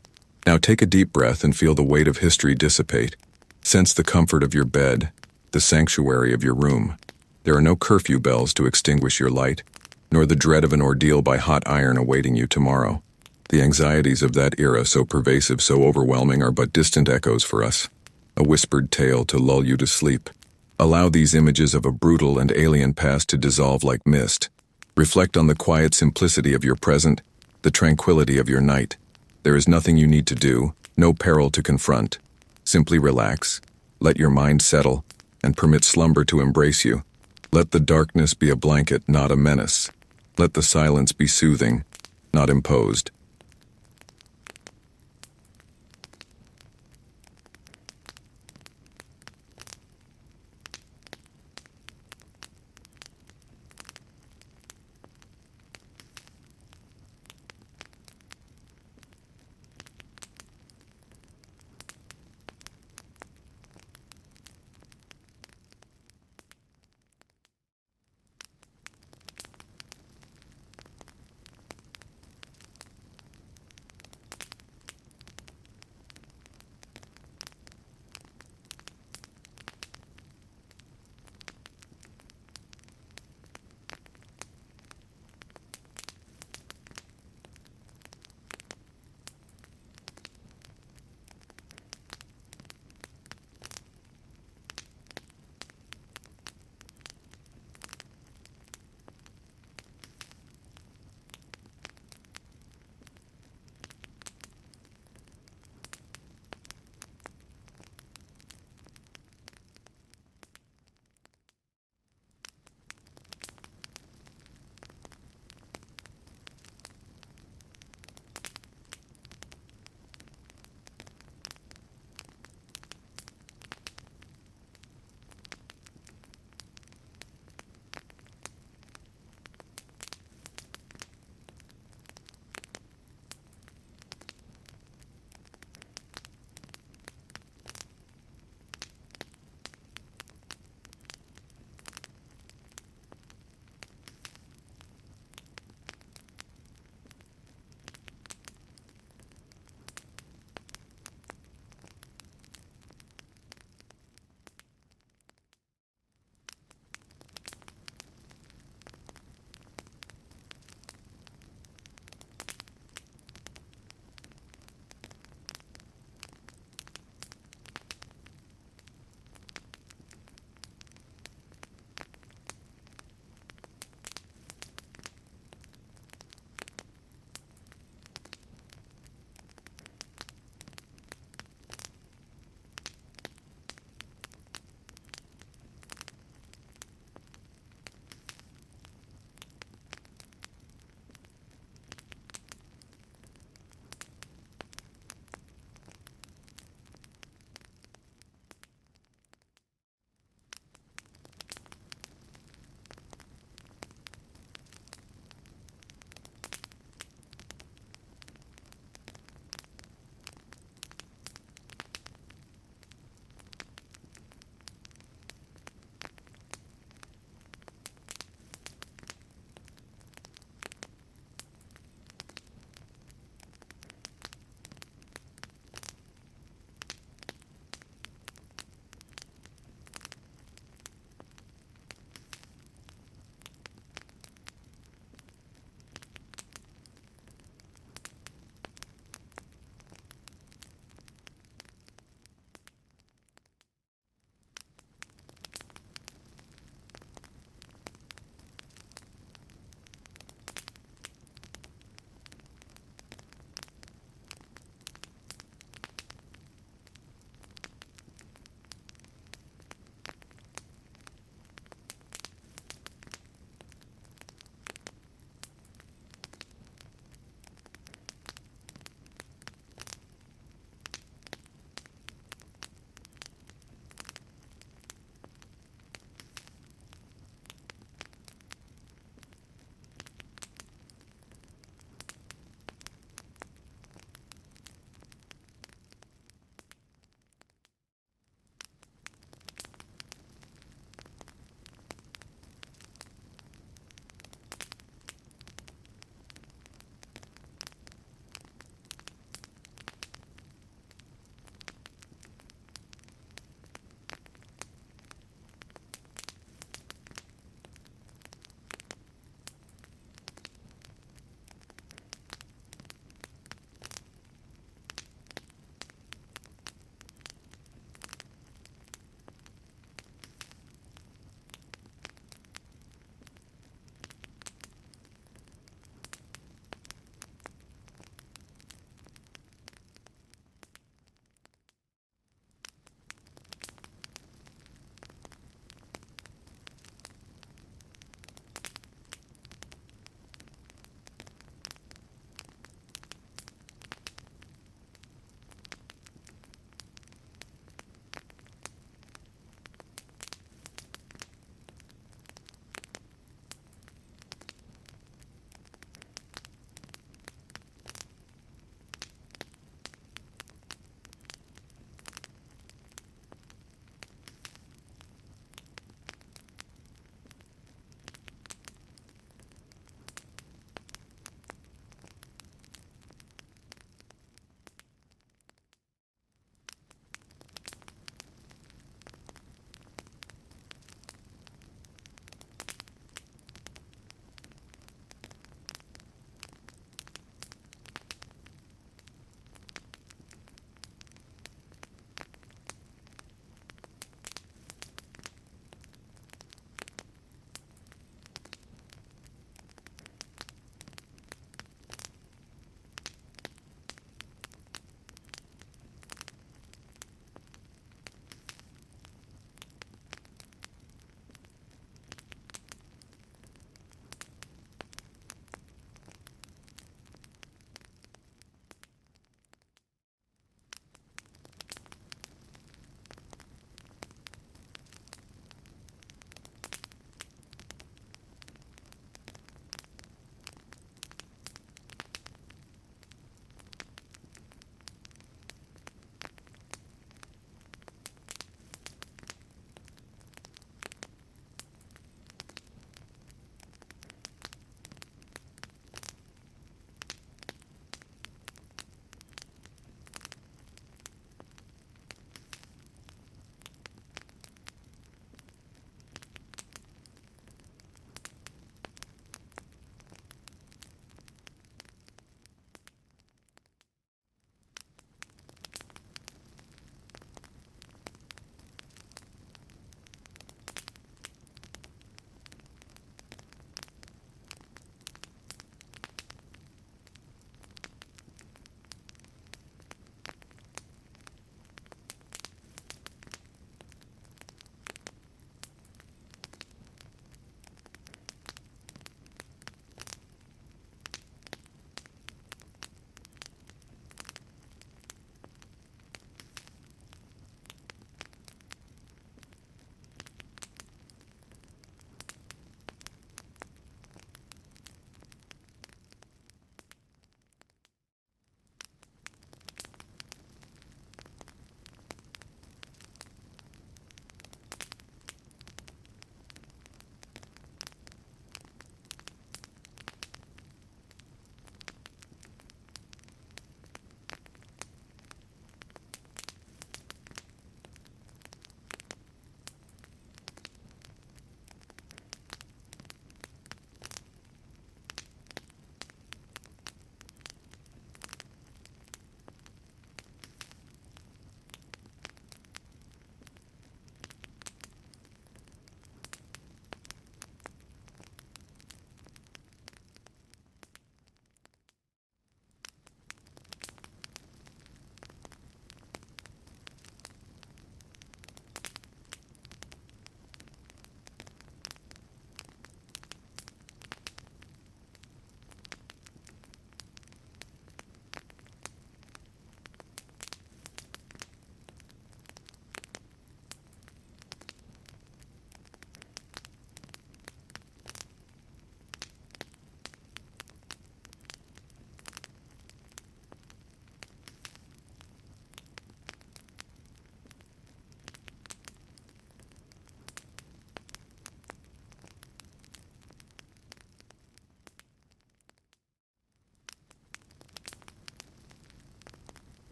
Now take a deep breath and feel the weight of history dissipate. Sense the comfort of your bed, the sanctuary of your room. There are no curfew bells to extinguish your light, nor the dread of an ordeal by hot iron awaiting you tomorrow. The anxieties of that era, so pervasive, so overwhelming, are but distant echoes for us, a whispered tale to lull you to sleep. Allow these images of a brutal and alien past to dissolve like mist. Reflect on the quiet simplicity of your present, the tranquility of your night. There is nothing you need to do, no peril to confront. Simply relax, let your mind settle, and permit slumber to embrace you. Let the darkness be a blanket, not a menace. Let the silence be soothing, not imposed.